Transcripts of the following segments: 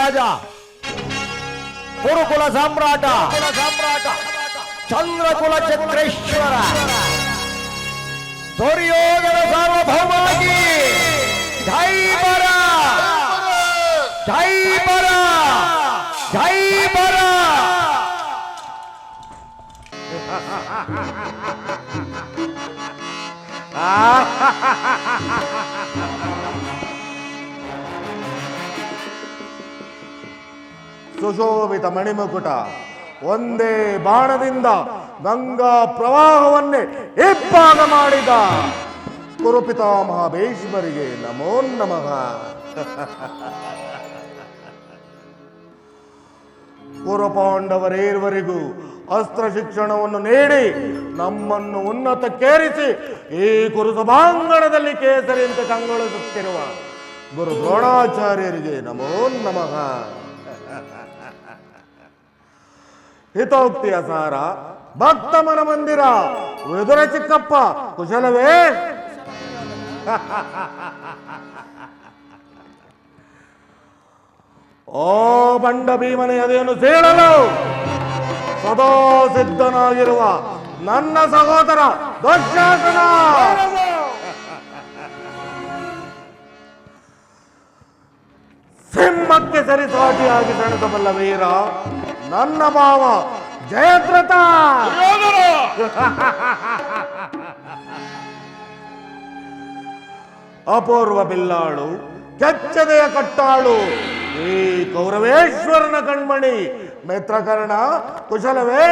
ರಾಜ ಕುರುಕುಲ ಸಾಮ್ರಾಟ ಚಂದ್ರಕುಲ ಚಕ್ರೇಶ್ವರ ದುರ್ಯೋಧನ ಸಾರ್ವಭೌಮಾಗಿ ಜೈ ಬರ ಜೈ ಬರ ಜೈ ಬರ. ಸುಶೋಭಿತ ಮಣಿಮುಕುಟ ಒಂದೇ ಬಾಣದಿಂದ ಗಂಗಾ ಪ್ರವಾಹವನ್ನೇ ಇಬ್ಬಾಗ ಮಾಡಿದ ಕುರುಪಿತಾಮಹ ಭೀಷ್ಮರಿಗೆ ನಮೋ ನಮಃ. ಕುರುಪಾಂಡವರೇರ್ವರಿಗೂ ಅಸ್ತ್ರ ಶಿಕ್ಷಣವನ್ನು ನೀಡಿ ನಮ್ಮನ್ನು ಉನ್ನತಕ್ಕೇರಿಸಿ ಈ ಕುರು ಸಭಾಂಗಣದಲ್ಲಿ ಕೇಸರಿಯಂತೆ ಕಂಗೊಳಿಸುತ್ತಿರುವ ಗುರು ದ್ರೋಣಾಚಾರ್ಯರಿಗೆ ನಮೋ ನಮಃ. ಹಿತೋಕ್ತಿಯ ಸಾರ ಭಕ್ತ ಮನ ಮಂದಿರ ವಿದುರ ಚಿಕ್ಕಪ್ಪ ಕುಶಲವೇ? ಓ ಬಂಡ ಭೀಮನೆ ಅದೇನು ಸೇಳಲು ಸದಾ ಸಿದ್ಧನಾಗಿರುವ ನನ್ನ ಸಹೋದರ ದುಶ್ಯಾಸನ, ಸಿಂಹಕ್ಕೆ ಸರಿಸಾಟಿಯಾಗಿ ಸೆಣಸಬಲ್ಲ ವೀರ ನನ್ನ ಭಾವ ಜಯದ್ರಥ. ಅಪೂರ್ವ ಬಿಲ್ಲಾಳು ಕೆಚ್ಚದೆಯ ಕಟ್ಟಾಳು ಈ ಕೌರವೇಶ್ವರನ ಕಣ್ಮಣಿ ಮಿತ್ರಕರ್ಣ ಕುಶಲವೇ?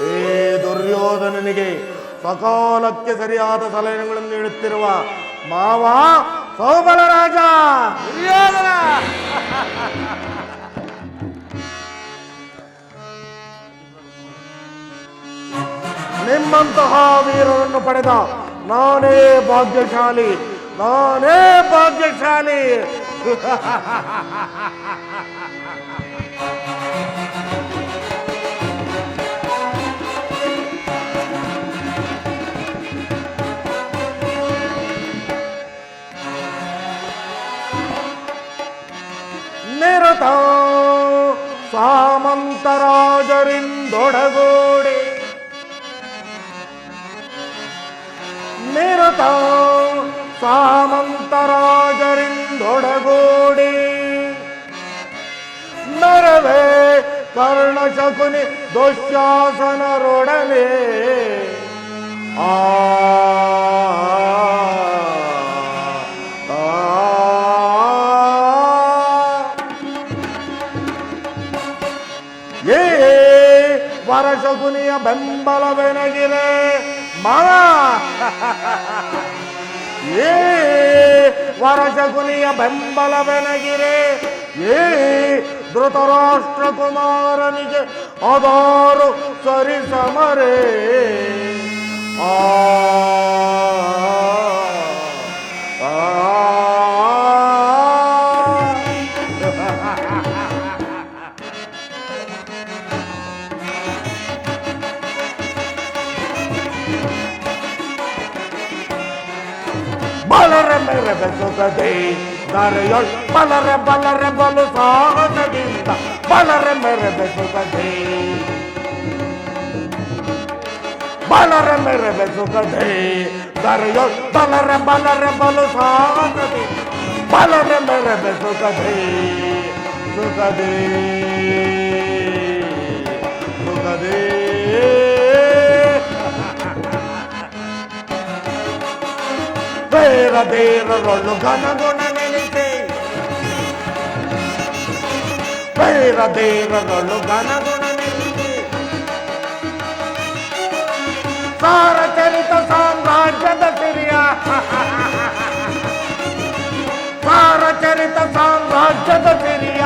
ಈ ದುರ್ಯೋಧನನಿಗೆ ಸಕಾಲಕ್ಕೆ ಸರಿಯಾದ ಸಲಹೆಗಳನ್ನು ನೀಡುತ್ತಿರುವ ಮಾವ ಸೌಬಲ ರಾಜ ದುರ್ಯೋಧನ. ನಿಮ್ಮಂತಹ ವೀರರನ್ನು ಪಡೆದ ನಾನೇ ಭಾಗ್ಯಶಾಲಿ, ನಾನೇ ಭಾಗ್ಯಶಾಲಿ. ನಿರತ ಸಾಮಂತರಾಜರಿಂದೊಡಗೂಡಿ ನಿರತ ಸಾಮಂತರಾಜರಿಂದೊಡಗೂಡಿ ನರವೇ ಕರ್ಣ ಶಕುನಿ ದುಶ್ಯಾಸನರೊಡನೆ ವರಶಕುನಿಯ ಬೆಂಬಲವೆನಗಿರೆ ಮವ ಏ ವರಶಕುನಿಯ ಬೆಂಬಲವೆನಗಿರೆ ಏ ಧೃತರಾಷ್ಟ್ರ ಕುಮಾರನಿಗೆ ಅದಾರು ಸರಿಸಮರೇ. ಬಲರೆ ಮೇಲೆ ಬೆಸುತ್ತದೆ ದರೆಯೊಳ್ ಬಲರೆ ಬಲರೆ ಬಲು ಸಾಹಸದಿಂದ ಬಲರೆ ಮೇಲೆ ಬೆಸುತ್ತದೆ ಬಲರೆ ಮೇಲೆ ಬೆಸುತ್ತದೆ ದರೆಯೊಳ್ ಬಲರೆ ಬಲರೆ ಬಲು ಸಾಹಸದಿ ಬಲರೆ ಮೇಲೆ ಬೆಸುತ್ತದೆ ಸುಖದೇ ಸುಖದೇ. ಬೇರ ದೇರರೊಳ್ಳು ಘನಗುಣ ನೆನೆಸೆ ಬೇರ ದೇರರೊಳ್ಳು ಘನಗುಣ ನೆನೆಸೆ ಸಾರಚರಿತ ಸಾಮ್ರಾಜ್ಯದ ಸಿರಿಯ ಸಾರಚರಿತ ಸಾಮ್ರಾಜ್ಯದ ಸಿರಿಯ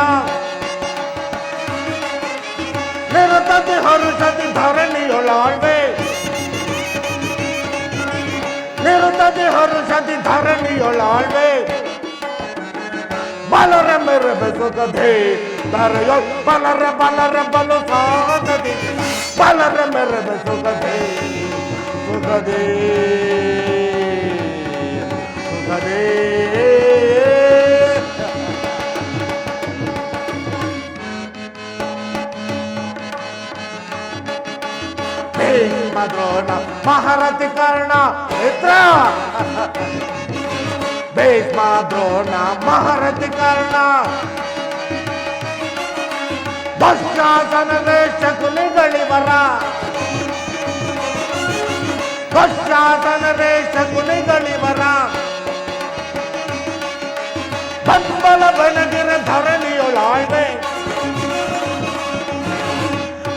ನಿರತತಿ ಹರುಷತಿ ಧರಣಿಯೊಳಾಳ್ವೆ ನಿರುತದಿ ಹರುಷದಿ ಧರಣಿಯೊಳಾಳ್ವೆ ಬಲರೆ ಮೇರೆ ಬೆಸುಕದೆ ಧರೆಯೊ ಬಲರೆ ಬಲರೆ ಬಲು ಸಾಧದಿ ಬಲರೆ ಮೇರೆ ಬೆಸುಕದೆ ಸುಖ ಸುಖದೇ ಸುಖದೇ ಭೀಷ್ಮ ದ್ರೋಣ ಮಹಾರಥಿ ಕರ್ಣ ಮಿತ್ರ ಭೀಷ್ಮ ದ್ರೋಣ ಮಹಾರಥಿ ಕರ್ಣ ದುಶ್ಯಾಸನ ವೇಷ ಕುಲಿಗಳಿವರ ದುಶ್ಯಾಸನ ವೇಷ ಕುಲಿಗಳಿವರ ಬಂಬಲ ಬನಗಿರ ಧರಣಿಯೊಳಾಳ್ವೆ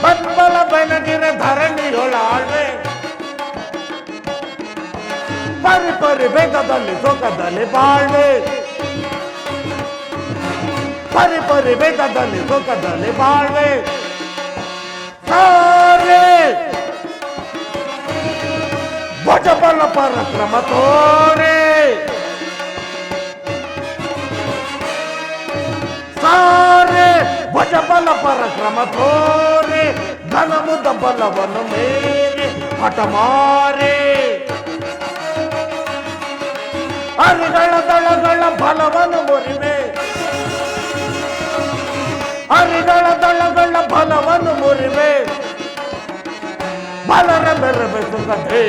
ಬಂಬಲ ಬನಗಿರ ಧರಣಿಯೊಳಾಳ್ವೆ ಪರಿ ಪರಿ ವೇಗದಲ್ಲಿ ಸುಖದಲ್ಲಿ ಬಾಳ್ವೆ ಪರಿ ಪರಿ ವೇಗದಲ್ಲಿ ಸುಖದಲ್ಲಿ ಬಾಳ್ವೆ ಸಾರೆ ಭುಜಬಲ ಪರಾಕ್ರಮ ತೋರೆ ಸಾರೆ ಭುಜಬಲ ಪರಾಕ್ರಮ ತೋರೆ ಘನಮುದ ಬಲವನ್ನು ಮೇರೆ ಹಠಮಾರೆ ಹರಿಗಳ ದಳಗಳ ಬಲವನ್ನು ಮುರಿವೆ ಹರಿಗಳ ದಳಗಳ ಬಲವನ್ನು ಮುರಿವೆ ಬಲರ ಬೆರಬೆ ಸುಖದೇ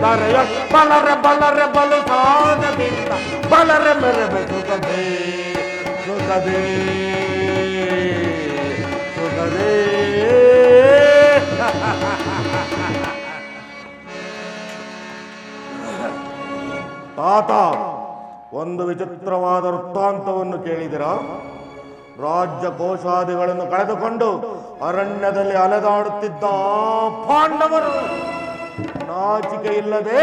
ನರೆಯ ಬಲರೆ ಬಲರೆ ಬಲು ಸಾಧದಿಂದ ಬಲರೆ ಮೆರಬೆ ಸುಖದೇ ಸುಖದೇ ಸುಖದೇ ತಾತ ಒಂದು ವಿಚಿತ್ರವಾದ ವೃತ್ತಾಂತವನ್ನು ಕೇಳಿದಿರಾ? ರಾಜ್ಯ ಕೋಶಾದಿಗಳನ್ನು ಕಳೆದುಕೊಂಡು ಅರಣ್ಯದಲ್ಲಿ ಅಲೆದಾಡುತ್ತಿದ್ದ ಆ ಪಾಂಡವರು ನಾಚಿಕೆ ಇಲ್ಲದೆ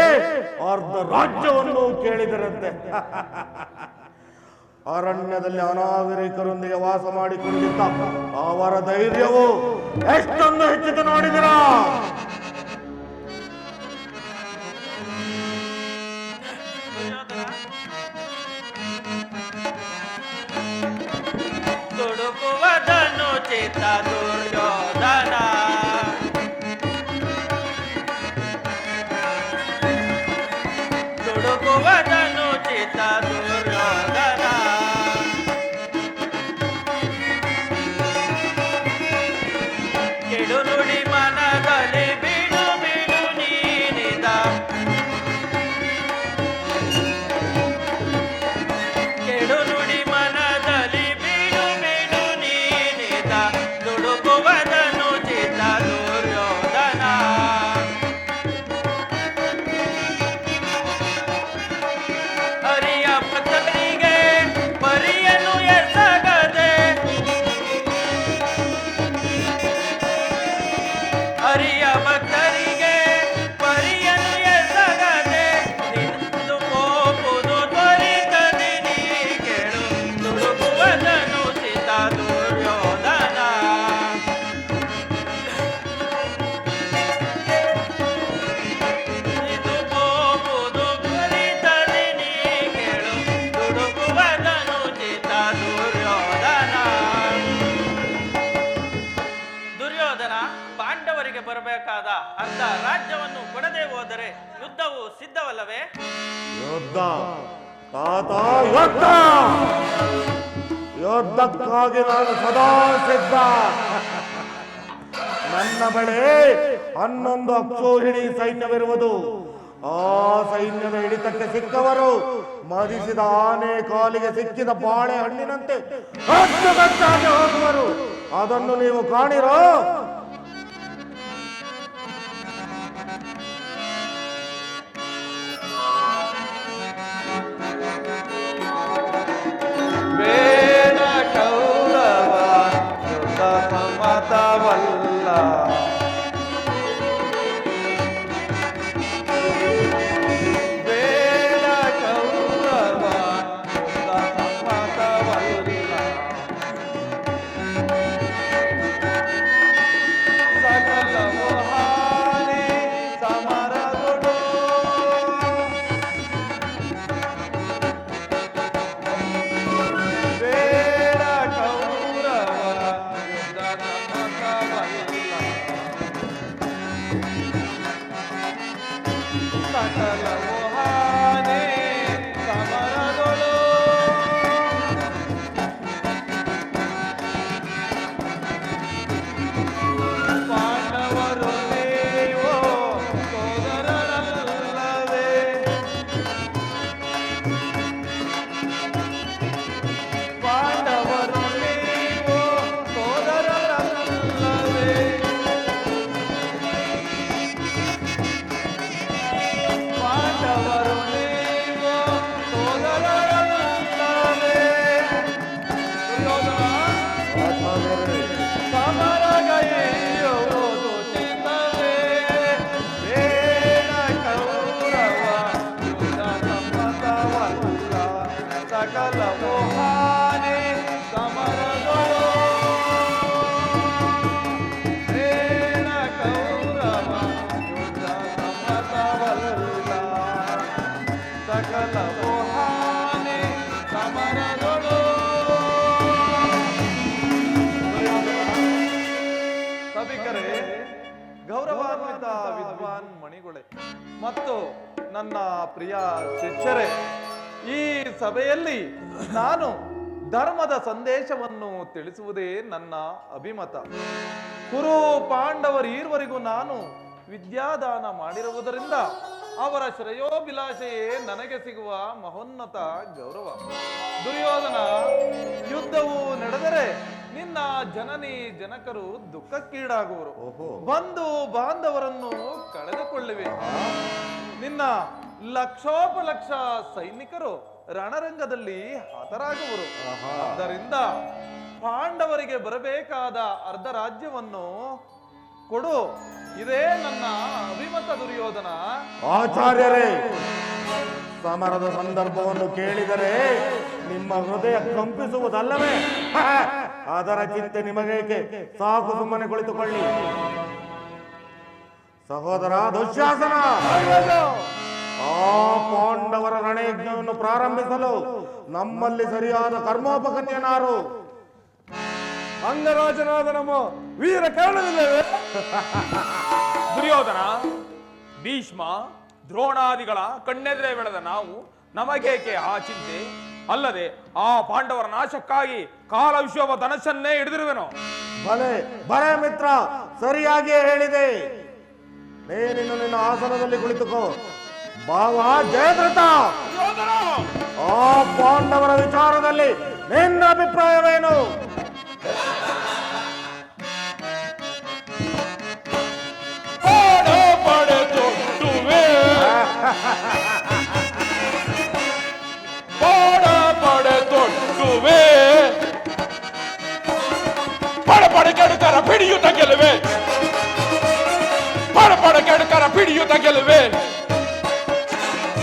ಅರ್ಧ ರಾಜ್ಯವನ್ನು ಕೇಳಿದರಂತೆ. ಅರಣ್ಯದಲ್ಲಿ ಅನಾಗರಿಕರೊಂದಿಗೆ ವಾಸ ಮಾಡಿಕೊಂಡಿದ್ದ ಅವರ ಧೈರ್ಯವು ಎಷ್ಟೊಂದು ಹೆಚ್ಚಿತು ನೋಡಿದಿರಾ? ದುಡುಕುವದನು ಚಿತ್ತ ದುರ್ಯೋಧನ ದುಡುಕುವದನು ಚಿತ್ತ ದುರ್ಯೋಧನ ಕೆಡು ನುಡಿ ಮನದಲ್ಲಿ ಬಿಡು ಬಿಡು ನೀನಿದ ಕೆಡು ನುಡಿ ಮನದಲ್ಲಿ ಬಿಡು ಬಿಡು ನೀನಿದ ದುಡುಕುವದನು ಚಿತ್ತ ದುರ್ಯೋಧನ ಹರಿಯ ಭಕ್ತರಿಗೆ ಪರಿಯನ್ನು ಎಸಗದೆ ಹರಿಯ ಭಕ್ತರಿಗೆ ಪರಿಯನ್ನು ಎಸಗದೆ ನಿಂದು ಹೋಗುವುದು ತ್ವರಿತದಿ ನೀ ಕೇಳು ದುಡುಕುವದನು ಚಿತ್ತ ದುರ್ಯೋಧನ ಇದು ಹೋಗುವುದು ತ್ವರಿತದಿ ನೀ ಕೇಳು ದುಡುಕುವದನು ಚಿತ್ತ ದುರ್ಯೋಧನ ದುರ್ಯೋಧನ ಪಾಂಡವರಿಗೆ ಬರಬೇಕಾದ ಅರ್ಧ ರಾಜ್ಯವನ್ನು ಕೊಡದೆ ಹೋದರೆ ಯುದ್ಧವು ಸಿದ್ಧವಲ್ಲವೇ? ಯುದ್ಧ ತಾತ ಯುದ್ಧ ಯುದ್ಧಕ್ಕಾಗಿ ನಾನು ಸದಾ ಸಿದ್ಧ. ನನ್ನ ಬಳಿ 11 ಅಕ್ಷೋಹಿಣಿ ಸೈನ್ಯವಿರುವುದು. ಆ ಸೈನ್ಯದ ಹಿಡಿತಕ್ಕೆ ಸಿಕ್ಕವರು ಮದಿಸಿದ ಆನೆ ಕಾಲಿಗೆ ಸಿಕ್ಕಿದ ಬಾಳೆ ಹಣ್ಣಿನಂತೆ ಗಟ್ಟಾಗಿ ಹೋಗುವರು. ಅದನ್ನು ನೀವು ಕಾಣಿರೋ? ವೇದ ಕೌರವ ಯುದ್ಧ ಸಮ್ಮತವಲ್ಲ ವೇದ ಕೌರವ ಯುದ್ಧ ಸಮ್ಮತವಲ್ಲ ಸಕಲವು ಹಾನಿ ಸಮರದೊಳು ಸೇನ ಕೌರವ ಯುದ್ಧ ಸಮ್ಮತವಲ್ಲ ಸಕಲವು ಹಾನಿ ಸಮರದೊಳು. ಸಭಿಕರೇ, ಗೌರವಾನ್ವಿತ ವಿದ್ವಾನ್ ಮಣಿಗಳೇ ಮತ್ತು ನನ್ನ ಪ್ರಿಯ ಶಿಷ್ಯರೇ, ಈ ಸಭೆಯಲ್ಲಿ ನಾನು ಧರ್ಮದ ಸಂದೇಶವನ್ನು ತಿಳಿಸುವುದೇ ನನ್ನ ಅಭಿಮತ. ಕುರು ಪಾಂಡವರೀರ್ವರಿಗೂ ನಾನು ವಿದ್ಯಾದಾನ ಮಾಡಿರುವುದರಿಂದ ಅವರ ಶ್ರೇಯೋಭಿಲಾಷೆಯೇ ನನಗೆ ಸಿಗುವ ಮಹೋನ್ನತ ಗೌರವ. ದುರ್ಯೋಧನ, ಯುದ್ಧವು ನಡೆದರೆ ನಿನ್ನ ಜನನಿ ಜನಕರು ದುಃಖಕ್ಕೀಡಾಗುವರು, ಬಂಧು ಬಾಂಧವರನ್ನು ಕಳೆದುಕೊಳ್ಳುವೆ. ನಿನ್ನ ಲಕ್ಷೋಪಲಕ್ಷ ಸೈನಿಕರು ರಣರಂಗದಲ್ಲಿ ಹತರಾಗುವರು. ಆದ್ದರಿಂದ ಪಾಂಡವರಿಗೆ ಬರಬೇಕಾದ ಅರ್ಧ ರಾಜ್ಯವನ್ನು ಕೊಡು, ಇದೇ ನನ್ನ ಅಭಿಮತ ದುರ್ಯೋಧನ. ಆಚಾರ್ಯರೇ, ಸಮರದ ಸಂದರ್ಭವನ್ನು ಕೇಳಿದರೆ ನಿಮ್ಮ ಹೃದಯ ಕಂಪಿಸುವುದಲ್ಲವೇ? ಅದರ ಚಿಂತೆ ನಿಮಗೇಕೆ? ಸಾಕು, ಸುಮ್ಮನೆ ಕುಳಿತುಕೊಳ್ಳಿ. ಸಹೋದರ ದುಶ್ಯಾಸನ, ಆ ಪಾಂಡವರ ರಣಯಜ್ಞವನ್ನು ಪ್ರಾರಂಭಿಸಲು ನಮ್ಮಲ್ಲಿ ಸರಿಯಾದ ಕರ್ಮೋಪಕನ್ಯನಾರು? ಅಂಗರಾಜನಾದ ನಮ್ಮ ವೀರ ಕರ್ಣನಿಲ್ಲವೇ? ದುರ್ಯೋಧನ, ಭೀಷ್ಮ, ದ್ರೋಣಾದಿಗಳ ಕಣ್ಣೆದುರೇ ಬೆಳೆದ ನಾವು ನಮಗೇಕೆ ಆ ಚಿಂತೆ? ಅಲ್ಲದೆ ಆ ಪಾಂಡವರ ನಾಶಕ್ಕಾಗಿ ಕಾಲ ವಿಶ್ವವ ಧನಸ್ಸನ್ನೇ ಹಿಡಿದಿರುವೆನು. ಭಲೆ ಭಲೆ ಮಿತ್ರ, ಸರಿಯಾಗಿಯೇ ಹೇಳಿದೆ. ನೀನಿನ್ನು ನಿನ್ನ ಆಸನದಲ್ಲಿ ಕುಳಿತುಕೋ. ಭಾವ ಜಯದ್ರಥ, ಆ ಪಾಂಡವರ ವಿಚಾರದಲ್ಲಿ ನಿನ್ನ ಅಭಿಪ್ರಾಯವೇನು? ಪಡಪಡಕೆಡುಕರ ಪಿಡಿಯುತ್ತ ಗೆಲುವೆ, ಪಡಪಡಕೆಡುಕರ ಪಿಡಿಯುತ್ತ ಗೆಲುವೆ,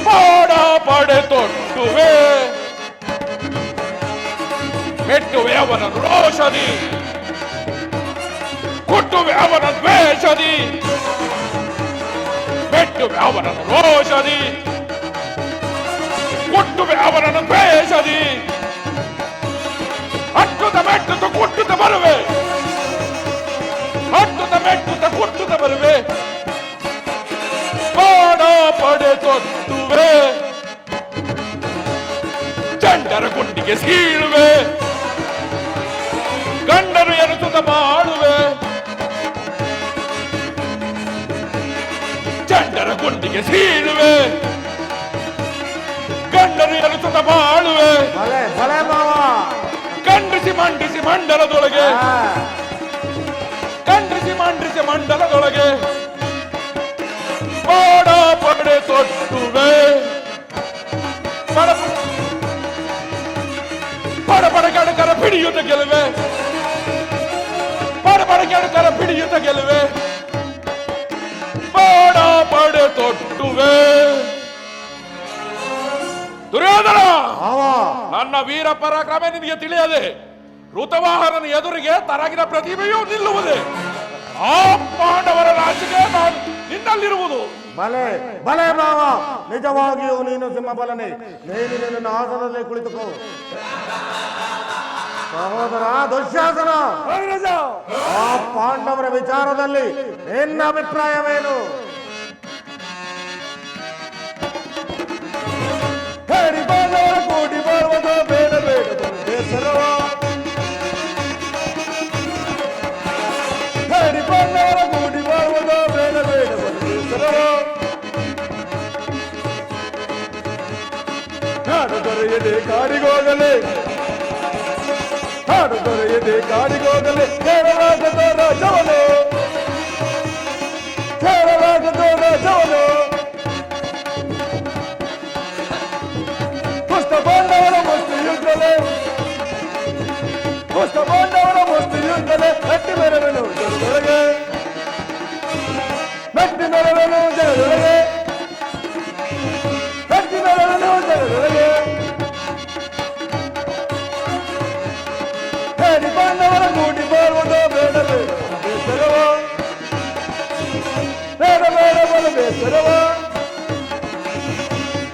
ಪಾಡ ಪಡೆ ತೊಟ್ಟುವೆ, ಮೆಟ್ಟುವೆ ಅವನ ರೋಷದಿ, ಕುಟ್ಟುವೆ ಅವನ ದ್ವೇಷದಿ, ಮೆಟ್ಟುವೆ ಅವನ ರೋಷದಿ, ಕುಟ್ಟುವೆ ಅವನನ್ನು ದ್ವೇಷದಿ, ಹಟ್ಟುತ್ತ ಮೆಟ್ಟುತ್ತ ಕುಟ್ಟುತ್ತ ಬರುವೆ, ಹಟ್ಟುತ್ತ ಮೆಟ್ಟುತ್ತ ಕುಟ್ಟುತ್ತ ಬರುವೆ, ಪಾಡ ಪಡೆ ತೊಟ್ಟುವೆ, ಚಂಡರ ಗುಂಡಿಗೆ ಸೀಳುವೆ, ಗಂಡರು ಎನಿಸುತ್ತ ಮಾಡುವೆ, ಚಂಡರ ಗುಂಡಿಗೆ ಸೀಳುವೆ, ಗಂಡರು ಎನಿಸುತ್ತ ಮಾಡುವೆ. ಭಲೆ ಭಲೆ ಮಾವ, ಖಂಡಿಸಿ ಮಂಡಿಸಿ ಮಂಡಲದೊಳಗೆ, ಖಂಡಿಸಿ ಮಂಡಿಸಿ ಮಂಡಲದೊಳಗೆ, ಪಾಡ ಪಡೆ ತೊಟ್ಟುವೆ, ಪಡಪಡ ಕೆಡಕರ ಪಿಡಿಯುತ್ತ ಗೆಲುವೆ, ಪಡಪಡ ಕೆಡಕರ ಪಿಡಿಯುತ್ತ ಗೆಲುವೆ, ಪಾಡ ಪಡೆ ತೊಟ್ಟುವೆ. ದುರ್ಯೋಧನ, ನನ್ನ ವೀರ ಪರಾಕ್ರಮ ನಿನಗೆ ತಿಳಿಯದೆ ಋತವಾಹನನ ಎದುರಿಗೆ ತರಗಿನ ಪ್ರತಿಭೆಯೂ ನಿಲ್ಲುವುದೇ. ಆ ಪಾಂಡವರ ರಾಜ್ಯಕ್ಕೆ ನಾನು ನಿನ್ನಲ್ಲಿರುವುದು. ಭಲೆ ಭಲೆ ಮಾವ, ನಿಜವಾಗಿಯೂ ನೀನು ಸಿಂಹಬಲನೆ. ನೀನು ನಿನ್ನ ಆಸನದಲ್ಲಿ ಕುಳಿತುಕೋ. ಸಹೋದರ ದುಶ್ಯಾಸನ, ಆ ಪಾಂಡವರ ವಿಚಾರದಲ್ಲಿ ನಿನ್ನ ಅಭಿಪ್ರಾಯವೇನು? ಹೇಳಿ ಬಾಳವರ ಕೋಟಿ ಬಾಳುವುದು ಬೇಡ ಬೇಡ ಬೇಸರವ, ಹೇಳಿ ಬಾಳವರ ಕೋಟಿ ಬಾಳುವುದು ಬೇಡ ಬೇಡ ಬೇಸರವ, ನಾಡು ದೊರೆಯದೆ ಕಾಡಿಗೋಗಲೇ, ನಾಡು ದೊರೆಯದೆ ಕಾಡಿಗೋಗಲೇ, ಕೇರಳಾಗದ ರಾಜವನು, ಕೇರಳಾಗದ ರಾಜವನು, ಪಾಂಡವರ ಮುಸ್ತಿಯುತ್ತಲೇ, ಪಾಂಡವರ ಮುಸ್ತಿಯುತ್ತಲೇ, ಗಟ್ಟಿ ಮೆರವನು ಜನದೊಳಗೆ, ಗಟ್ಟಿ ಮೆರವನು ಜನದೊಳಗೆ, ಗಟ್ಟಿ ಮೆರವನು ಜನದೊಳಗೆ, ಸೇರಿ ಪಾಂಡವರ ಕೂಡಿ ಬಾಳುವುದು ಬೇಡವೇ ಬೇಸರವ ಬೇಡ ಬೇಡ ಬಲು ಬೇಸರವ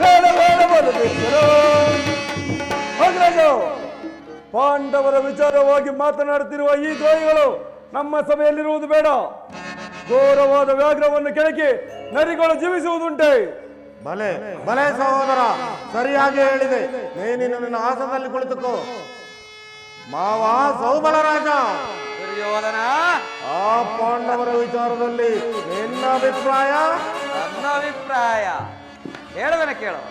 ಬೇಡ ಬೇಡ ಬಲು ಬೇಸರವ. ಅಗ್ರಜ, ಪಾಂಡವರ ವಿಚಾರವಾಗಿ ಮಾತನಾಡುತ್ತಿರುವ ಈ ದ್ರೋಹಿಗಳು ನಮ್ಮ ಸಭೆಯಲ್ಲಿರುವುದು ಬೇಡ. ಘೋರವಾದ ವ್ಯಾಘ್ರವನ್ನು ಕೆಳಕಿ ನರಿಗಳು ಜೀವಿಸುವುದುಂಟೆ. ಬಲೆ ಬಲೆ ಸಹೋದರ, ಸರಿಯಾಗಿ ಹೇಳಿದೆ. ನೀನಿನ್ನು ನಿನ್ನ ಆಸನದಲ್ಲಿ ಕುಳಿತುಕೋ. ಮಾವ ಸೌಬಲ ರಾಜ, ದುರ್ಯೋಧನ, ಆ ಪಾಂಡವರ ವಿಚಾರದಲ್ಲಿ ನಿನ್ನ ಅಭಿಪ್ರಾಯ? ನನ್ನ ಅಭಿಪ್ರಾಯ ಹೇಳುವನ ಕೇಳು.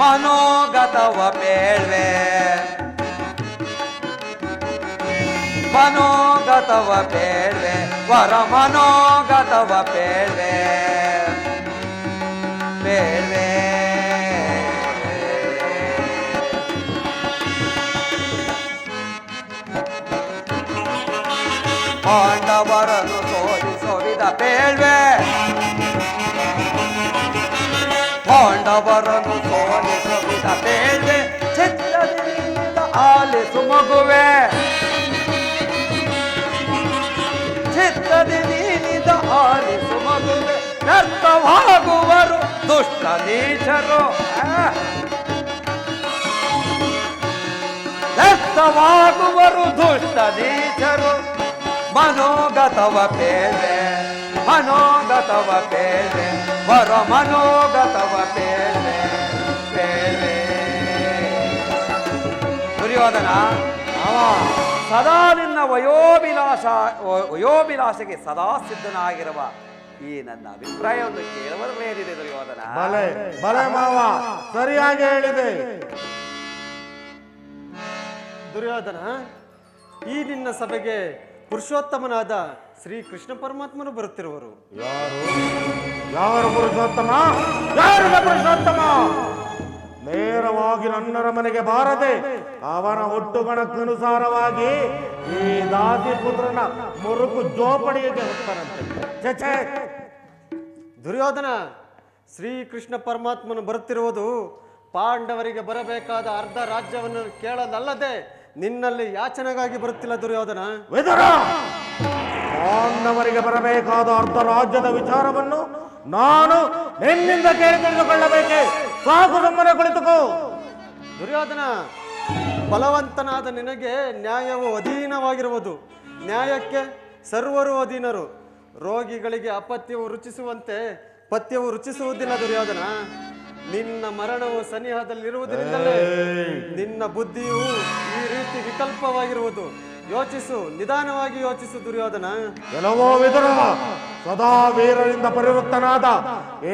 ಮನೋಗತವ ಬೇಳ್ವೆ, ಮನೋಗತವ ಬೇಳ್ವೆ, ವರ ಮನೋಗತವ ಬೇಳ್ವೆ ಬೇಳ್ವೆ. ಪಾಂಡವರನ್ನು ಸೋಲಿಸೋವಿದ ಬೇಳ್ವೆ, ಪಾಂಡವರನ್ನು ಸೋಲಿಸೋವಿದ ಬೇಳ್ವೆ. ಚಿತ್ತದಿಂದ ಆಲಿಸು ಮಗುವೆ, ಚಿತ್ತದಿಂದ ಆಲಿಸು ಮಗುವೆ. ವ್ಯರ್ಥವಾಗುವರು ದುಷ್ಟ ನೀಚರು, ವ್ಯರ್ಥವಾಗುವರು ದುಷ್ಟ ನೀಚರು. ಮನೋಗತವ ಬೇಳೆ, ಮನೋಗತವ ಬೇಳೆ, ವರ ಮನೋಗತವ ಬೇಳೆ ಬೇಳೆ. ದುರ್ಯೋಧನ, ಸದಾ ನಿನ್ನ ವಯೋಭಿಲಾಷೆಗೆ ಸದಾ ಸಿದ್ಧನಾಗಿರುವ ಈ ನನ್ನ ಅಭಿಪ್ರಾಯವನ್ನು ಕೇಳುವ ಮೇಲಿದೆ ದುರ್ಯೋಧನ. ಬಲೆ ಬಲೆ ಮಾವ, ಸರಿಯಾಗಿ ಹೇಳಿದೆ. ದುರ್ಯೋಧನ, ಈ ನಿನ್ನ ಸಭೆಗೆ ಪುರುಷೋತ್ತಮನಾದ ಶ್ರೀ ಕೃಷ್ಣ ಪರಮಾತ್ಮನು ಬರುತ್ತಿರುವರು. ಯಾರು ಯಾರು ಪುರುಷೋತ್ತಮ? ಯಾರಿಗೆ ಪುರುಷೋತ್ತಮ? ನೇರವಾಗಿ ನನ್ನರ ಮನೆಗೆ ಬಾರದೆ ಅವನ ಹುಟ್ಟುಗಣಕ್ಕನುಸಾರವಾಗಿ ಈ ದಾಸಿ ಪುತ್ರನ ಮುರುಕು ಜೋಪಡಿಗೆ ಹೋಗ್ತಾರಂತೆ. ದುರ್ಯೋಧನ, ಶ್ರೀ ಕೃಷ್ಣ ಪರಮಾತ್ಮನು ಬರುತ್ತಿರುವುದು ಪಾಂಡವರಿಗೆ ಬರಬೇಕಾದ ಅರ್ಧ ರಾಜ್ಯವನ್ನು ಕೇಳದಲ್ಲದೆ ನಿನ್ನಲ್ಲಿ ಯಾಚನೆಗಾಗಿ ಬರುತ್ತಿಲ್ಲ ದುರ್ಯೋಧನ. ವಿದುರ, ಪಾಂಡವರಿಗೆ ಬರಬೇಕಾದ ಅರ್ಧ ರಾಜ್ಯದ ವಿಚಾರವನ್ನು ನಾನು ನಿನ್ನಿಂದ ಕೇಳಿ ತಿಳಿದುಕೊಳ್ಳಬೇಕೆ? ಸಾಕು, ಸುಮ್ಮನೆ ಕುಳಿತುಕೋ. ದುರ್ಯೋಧನ, ಬಲವಂತನಾದ ನಿನಗೆ ನ್ಯಾಯವು ಅಧೀನವಾಗಿರುವುದು. ನ್ಯಾಯಕ್ಕೆ ಸರ್ವರು ಅಧೀನರು. ರೋಗಿಗಳಿಗೆ ಅಪತ್ಯವು ರುಚಿಸುವಂತೆ ಪಥ್ಯವು ರುಚಿಸುವುದಿಲ್ಲ ದುರ್ಯೋಧನ. ನಿನ್ನ ಮರಣವು ಸನಿಹದಲ್ಲಿರುವುದರಿಂದಲೇ ನಿನ್ನ ಬುದ್ಧಿಯು ಈ ರೀತಿ ವಿಕಲ್ಪವಾಗಿರುವುದು. ಯೋಚಿಸು, ನಿಧಾನವಾಗಿ ಯೋಚಿಸು ದುರ್ಯೋಧನ. ಕೆಲವೋ ವಿದುರ, ಸದಾ ವೀರರಿಂದ ಪರಿವೃತ್ತನಾದ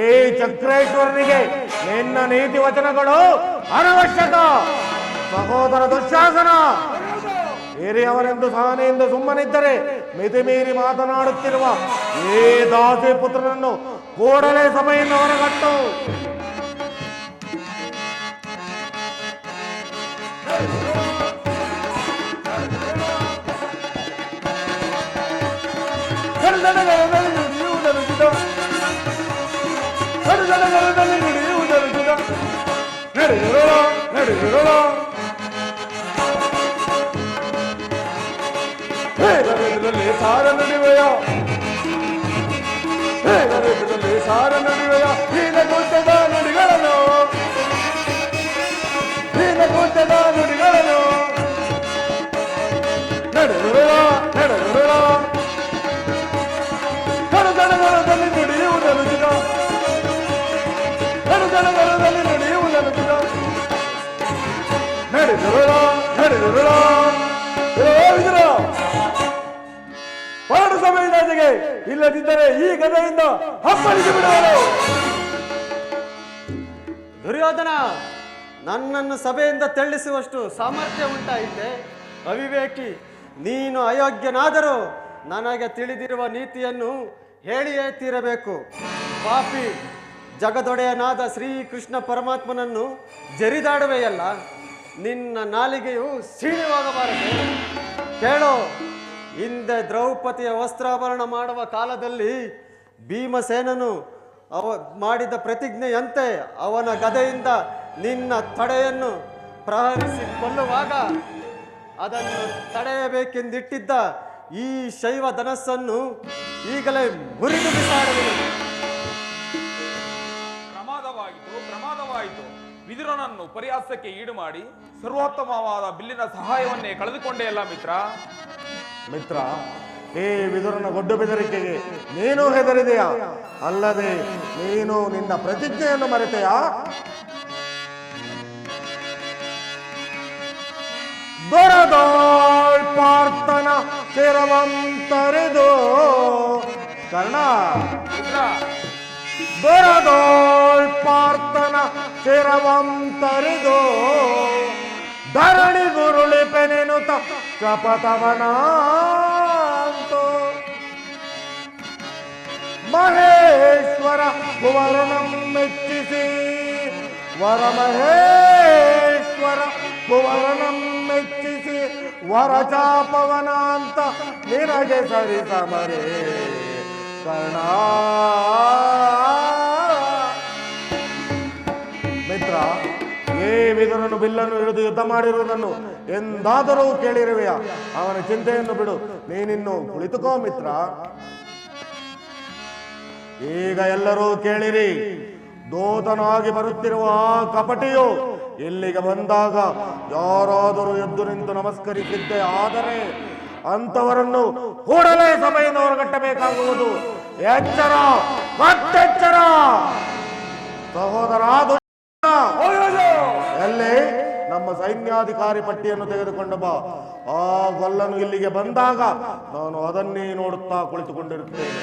ಈ ಚಕ್ರೇಶ್ವರನಿಗೆ ನಿನ್ನ ನೀತಿ ವಚನಗಳು ಅನವಶ್ಯಕ. ಸಹೋದರ ದುಶ್ಯಾಸನ, ಹಿರಿಯವರೆಂದು ಸಹನೆಯಿಂದ ಸುಮ್ಮನಿದ್ದರೆ ಮಿತಿಮೀರಿ ಮಾತನಾಡುತ್ತಿರುವ ಈ ದಾಸಿ ಪುತ್ರನನ್ನು ಕೂಡಲೇ ಸಭೆಯಿಂದ ಹೊರಗಟ್ಟು. ಸಾರ ನುಡಿವೆಯ ಸಾರ ನುಡಿವೆಯ ಹೀನ ಕೂಟದ ನುಡಿಗಳನ್ನು ಹೀನ ಕೂಟದ ನುಡಿಗಳನ್ನು ನಡೆದುರುಳ ನಡೆದುರುಳ ಕಡುಗಡಗರದಲ್ಲಿ ನುಡಿಯುವುದನುಚಿತ ಕಡುಗಡಗರದಲ್ಲಿ ನುಡಿಯುವುದನುಚಿತ ನಡೆದುರುಳ ನಡೆದುರುಳ ಹೊರಡು ಸಭೆಯಿಂದಾಚೆಗೆ, ಇಲ್ಲದಿದ್ದರೆ ಈ ಗದೆಯಿಂದ ಹಪ್ಪಳಿಸಿ ಬಿಡುವರು. ದುರ್ಯೋಧನ, ನನ್ನನ್ನು ಸಭೆಯಿಂದ ತೆಳ್ಳಿಸುವಷ್ಟು ಸಾಮರ್ಥ್ಯ ಉಂಟಾಯಿತೆ. ಅವಿವೇಕಿ ನೀನು, ಅಯೋಗ್ಯನಾದರೂ ನನಗೆ ತಿಳಿದಿರುವ ನೀತಿಯನ್ನು ಹೇಳಿಯೇ ತೀರಬೇಕು. ಪಾಪಿ, ಜಗದೊಡೆಯನಾದ ಶ್ರೀಕೃಷ್ಣ ಪರಮಾತ್ಮನನ್ನು ಜರಿದಾಡುವೆಯಲ್ಲ, ನಿನ್ನ ನಾಲಿಗೆಯು ಸೀಳಿವಾಗಬಾರದು. ಕೇಳೋ, ಹಿಂದೆ ದ್ರೌಪದಿಯ ವಸ್ತ್ರಾಭರಣ ಮಾಡುವ ಕಾಲದಲ್ಲಿ ಭೀಮಸೇನನು ಮಾಡಿದ ಪ್ರತಿಜ್ಞೆಯಂತೆ ಅವನ ಗದೆಯಿಂದ ನಿನ್ನ ತಡೆಯನ್ನು ಪ್ರಹರಿಸಿ ಕೊಲ್ಲುವಾಗ ಅದನ್ನು ತಡೆಯಬೇಕೆಂದಿಟ್ಟಿದ್ದ ಈ ಶೈವ ಧನಸ್ಸನ್ನು ಈಗಲೇ ಮುರಿದು ಬಿಸಾಡುವೆನು. ಪ್ರಮಾದವಾಯಿತು. ವಿದುರನನ್ನು ಪರಿಹಾಸಕ್ಕೆ ಈಡು ಮಾಡಿ ಸರ್ವೋತ್ತಮವಾದ ಬಿಲ್ಲಿನ ಸಹಾಯವನ್ನೇ ಕಳೆದುಕೊಂಡೇ ಅಲ್ಲ ಮಿತ್ರ. ಮಿತ್ರ, ಈ ವಿದುರನ ಗೊಡ್ಡು ಬೆದರಿಕೆಗೆ ನೀನು ಹೆದರಿದೆಯಾ? ಅಲ್ಲದೆ ನೀನು ನಿನ್ನ ಪ್ರತಿಜ್ಞೆಯನ್ನು ಮರೆತೆಯಾ? ದೊರದೋಳ್ ಪಾರ್ಥನ ಚಿರವಂತರಿದು ಕರ್ಣ, ದೊರದೋಳ್ ಪಾರ್ಥನ ಚಿರವಂತರಿದು ಧರಣಿ ಗುರುಳಿ ಪೆನೆನುತ ಶಪಥವನಾಂತು ಮಹೇಶ್ವರ ಕುವರನಂ ಮೆಚ್ಚಿಸಿ ವರಮಹೇಶ್ವರ ಕುವರನಂ ಮೆಚ್ಚಿಸಿ ವರಚಾಪವನಾಂತ ನಿನಗೆ ಸರಿ ಸಮರೇ ಕರ್ಣ. ಮಿತ್ರ, ಏ ವಿದುರನು ಬಿಲ್ಲನ್ನು ಹಿಡಿದು ಯುದ್ಧ ಮಾಡಿರುವುದನ್ನು ಎಂದಾದರೂ ಕೇಳಿರುವೆಯ? ಅವನ ಚಿಂತೆಯನ್ನು ಬಿಡು, ನೀನಿನ್ನು ಕುಳಿತುಕೋ ಮಿತ್ರ. ಈಗ ಎಲ್ಲರೂ ಕೇಳಿರಿ, ದೂತನಾಗಿ ಬರುತ್ತಿರುವ ಆ ಕಪಟಿಯು ಇಲ್ಲಿಗೆ ಬಂದಾಗ ಯಾರಾದರೂ ಎದ್ದು ನಿಂತು ನಮಸ್ಕರಿಸಿದ್ದೆ ಆದರೆ ಅಂತವರನ್ನು ಕೂಡಲೇ ಸಭೆಯಿಂದ ಹೊರಗಟ್ಟಬೇಕಾಗುವುದು. ಎಚ್ಚರ, ಮತ್ತೆಚ್ಚರ. ಸಹೋದರ ಎಲ್ಲಿ ನಮ್ಮ ಸೈನ್ಯಾಧಿಕಾರಿ ಪಟ್ಟಿಯನ್ನು ತೆಗೆದುಕೊಂಡು ಬಾ. ಆ ಗೊಲ್ಲನು ಇಲ್ಲಿಗೆ ಬಂದಾಗ ನಾನು ಅದನ್ನೇ ನೋಡುತ್ತಾ ಕುಳಿತುಕೊಂಡಿರುತ್ತೇನೆ.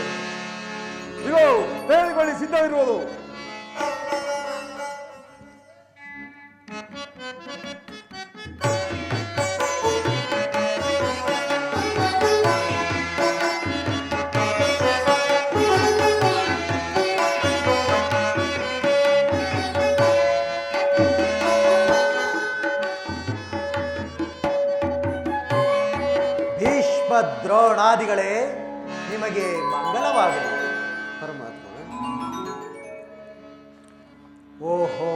ಇದು ತೇರುಗಳು ಸಿದ್ಧವಿರುವುದು. ಭೀಷ್ಮ ದ್ರೋಣಾದಿಗಳೇ, ನಿಮಗೆ ಮಂಗಲವಾಗಲಿ. ಪರಮಾತ್ಮ, ಓಹೋ,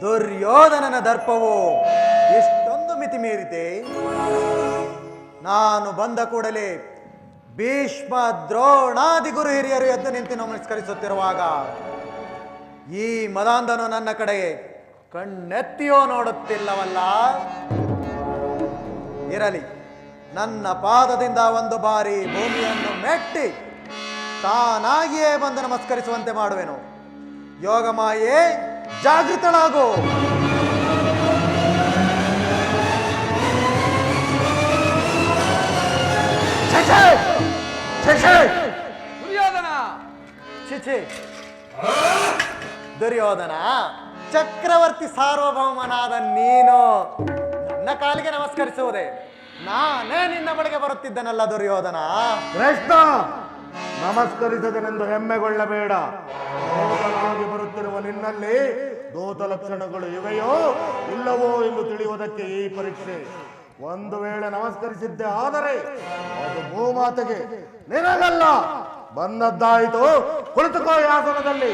ದುರ್ಯೋಧನನ ದರ್ಪವು ಎಷ್ಟೊಂದು ಮಿತಿ ಮೀರಿದೆ. ನಾನು ಬಂದ ಕೂಡಲೇ ಭೀಷ್ಮ ದ್ರೋಣಾದಿ ಗುರು ಹಿರಿಯರು ಎದ್ದು ನಿಂತು ನಮಸ್ಕರಿಸುತ್ತಿರುವಾಗ ಈ ಮದಾಂಧನು ನನ್ನ ಕಡೆಗೆ ಕಣ್ಣೆತ್ತಿಯೋ ನೋಡುತ್ತಿಲ್ಲವಲ್ಲ. ಇರಲಿ, ನನ್ನ ಪಾದದಿಂದ ಒಂದು ಬಾರಿ ಭೂಮಿಯನ್ನು ಮೆಟ್ಟಿ ತಾನಾಗಿಯೇ ಬಂದು ನಮಸ್ಕರಿಸುವಂತೆ ಮಾಡುವೆನು. ಯೋಗಮಾಯೇ, ಜಾಗೃತಳಾಗು. ದುರ್ಯೋಧನ, ಚಿಚಿ, ದುರ್ಯೋಧನ, ಚಕ್ರವರ್ತಿ ಸಾರ್ವಭೌಮನಾದ ನೀನು ನನ್ನ ಕಾಲಿಗೆ ನಮಸ್ಕರಿಸುವುದೇ? ನಾನೇ ನಿನ್ನ ಬಳಿಗೆ ಬರುತ್ತಿದ್ದನಲ್ಲ ದುರ್ಯೋಧನ. ಕೃಷ್ಣ, ನಮಸ್ಕರಿಸದನೆಂದು ಹೆಮ್ಮೆಗೊಳ್ಳಬೇಡ. ದೂತನಾಗಿ ಬರುತ್ತಿರುವ ನಿನ್ನಲ್ಲಿ ದೂತ ಲಕ್ಷಣಗಳು ಇವೆಯೋ ಇಲ್ಲವೋ ಎಂದು ತಿಳಿಯುವುದಕ್ಕೆ ಈ ಪರೀಕ್ಷೆ. ಒಂದು ವೇಳೆ ನಮಸ್ಕರಿಸಿದ್ದೆ ಆದರೆ ಅದು ಭೂಮಾತೆಗೆ, ನಿನಗಲ್ಲ. ಬಂದದ್ದಾಯಿತು, ಕುಳಿತುಕೋ ಈ ಆಸನದಲ್ಲಿ.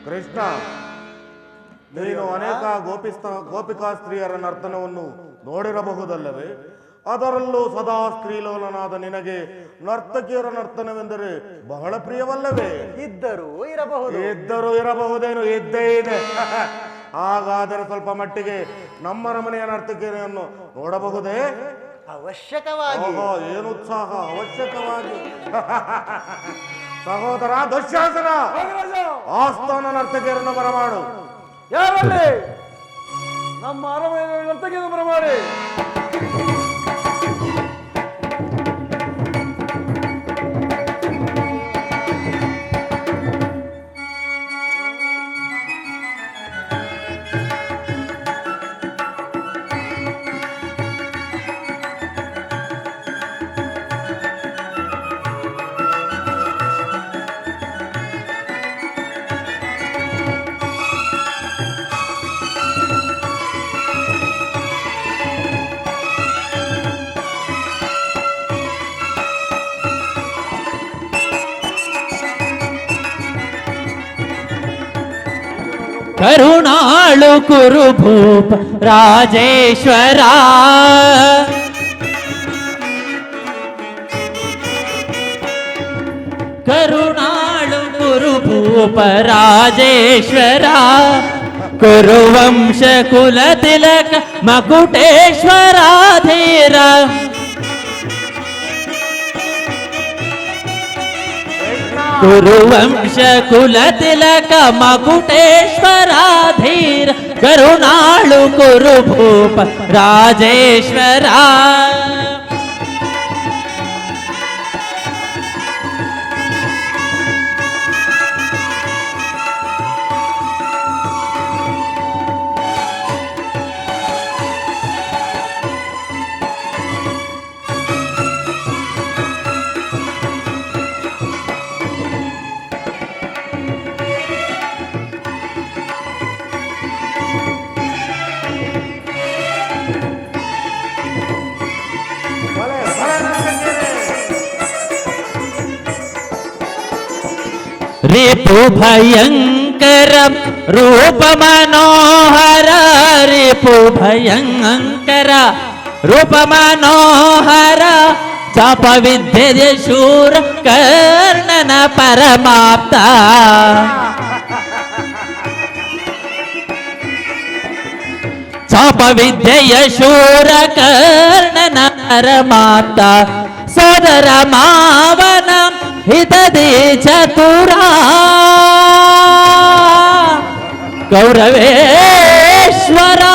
ಕೃಷ್ಣ, ನೀನು ಅನೇಕ ಗೋಪಿಕಾ ಸ್ತ್ರೀಯರ ನರ್ತನವನ್ನು ನೋಡಿರಬಹುದಲ್ಲವೇ? ಅದರಲ್ಲೂ ಸದಾ ಸ್ತ್ರೀಲೋಲನಾದ ನಿನಗೆ ನರ್ತಕಿಯರ ನರ್ತನವೆಂದರೆ ಬಹಳ ಪ್ರಿಯವಲ್ಲವೇ? ಇದ್ದರೂ ಇರಬಹುದೇನು? ಇದ್ದೇ ಇದೆ. ಹಾಗಾದರೆ ಸ್ವಲ್ಪ ಮಟ್ಟಿಗೆ ನಮ್ಮ ರಮಣೆಯ ನರ್ತಕಿಯರನ್ನು ನೋಡಬಹುದೇ? ಅವಶ್ಯಕವಾಗಿ. ಏನು ಉತ್ಸಾಹ! ಅವಶ್ಯಕವಾಗಿ. ಸಹೋದರ ದುಶ್ಯಾಸನ, ಆಸ್ಥಾನ ನರ್ತಕಿಯರನ್ನು ಬರಮಾಡು. ಯಾರಲ್ಲಿ ನಮ್ಮ ಅರಮನೆ ನರ್ತಕಿಯನ್ನು ಬರಮಾಡಿ. ಕರುಣಾಳು ಕುರು ಭೂಪ ರಾಜೇಶ್ವರ ಕರುಣಾಳು ಕುರು ಭೂಪ ರಾಜೇಶ್ವರ ಕುರುವಂಶ ಕುಲ ತಿಲಕ ಮಕುಟೇಶ್ವರ ಧೀರ ಕುರುವಂಶ ಕುಲ ತಿಲಕ ಮಕುಟೇಶ್ವರ ಧೀರ ಕರುಣಾಳು ಕುರು ಭೂಪ ರಾಜೇಶ್ವರ रिपु भयंकर रूप मनोहर रिपु भयंकर रूप मनोहर चाप विद्ये शूर कर्णन परमाप्त चाप विद्ये शूर कर्णन परमाप्त सदर मावन हितदी चतुरा कौरवेश्वरा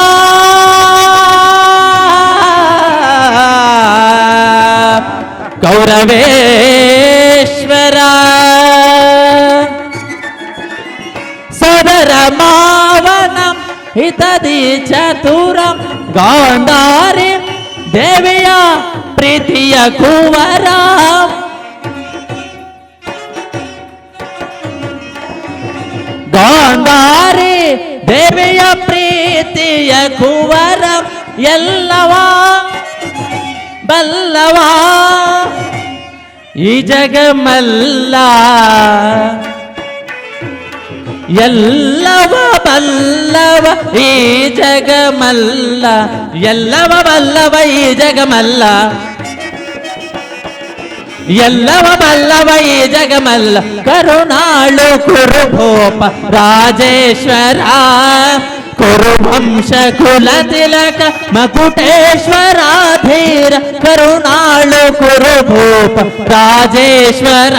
कौरवेश्वरा सदर मावनम हितदी चतुरम गांधारी देविया प्रीतिय कुवरा ಗಾಂಧಾರಿ ದೇವಿಯ ಪ್ರೀತಿಯ ಕುವರ ಎಲ್ಲವ ಬಲ್ಲವ ಈ ಜಗಮಲ್ಲ ಎಲ್ಲವ ಬಲ್ಲವ ಈ ಜಗಮಲ್ಲ ಎಲ್ಲವ ಬಲ್ಲವ ಈ ಜಗಮಲ್ಲ ಎಲ್ಲವ ಬಲ್ಲವ ಈ ಜಗಮಲ್ಲ ಕರುಣಾಳು ಕುರು ಭೂಪ ರಾಜೇಶ್ವರ ಕುರುವಂಶ ಕುಲ ತಿಲಕ ಮಕುಟೇಶ್ವರ ಧೀರ ಕರುಣಾಳು ಕುರು ಭೂಪ ರಾಜೇಶ್ವರ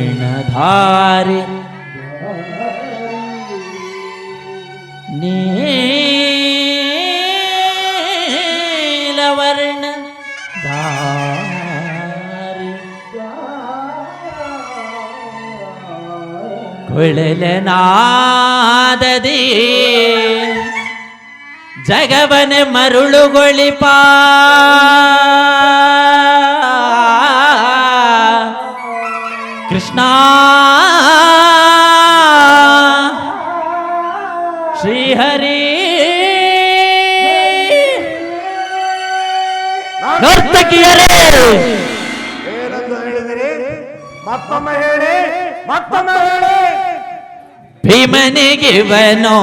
नीलवर्णधारी नीलवर्णधारी ಕುಳಲನಾದದಿ ಜಗವನೆ ಮರುಳುಗೊಳಿಪ ಕೃಷ್ಣ ಶ್ರೀಹರಿ ನರ್ತಕಿಯರೇ ಏನಂತ ಹೇಳಿದಿರಿ? ಮತ್ತೊಮ್ಮೆ ಹೇಳಿ. ಮತ್ತೊಮ್ಮೆ ಹೇಳಿ. ಭೀಮನಿಗಿವನೋ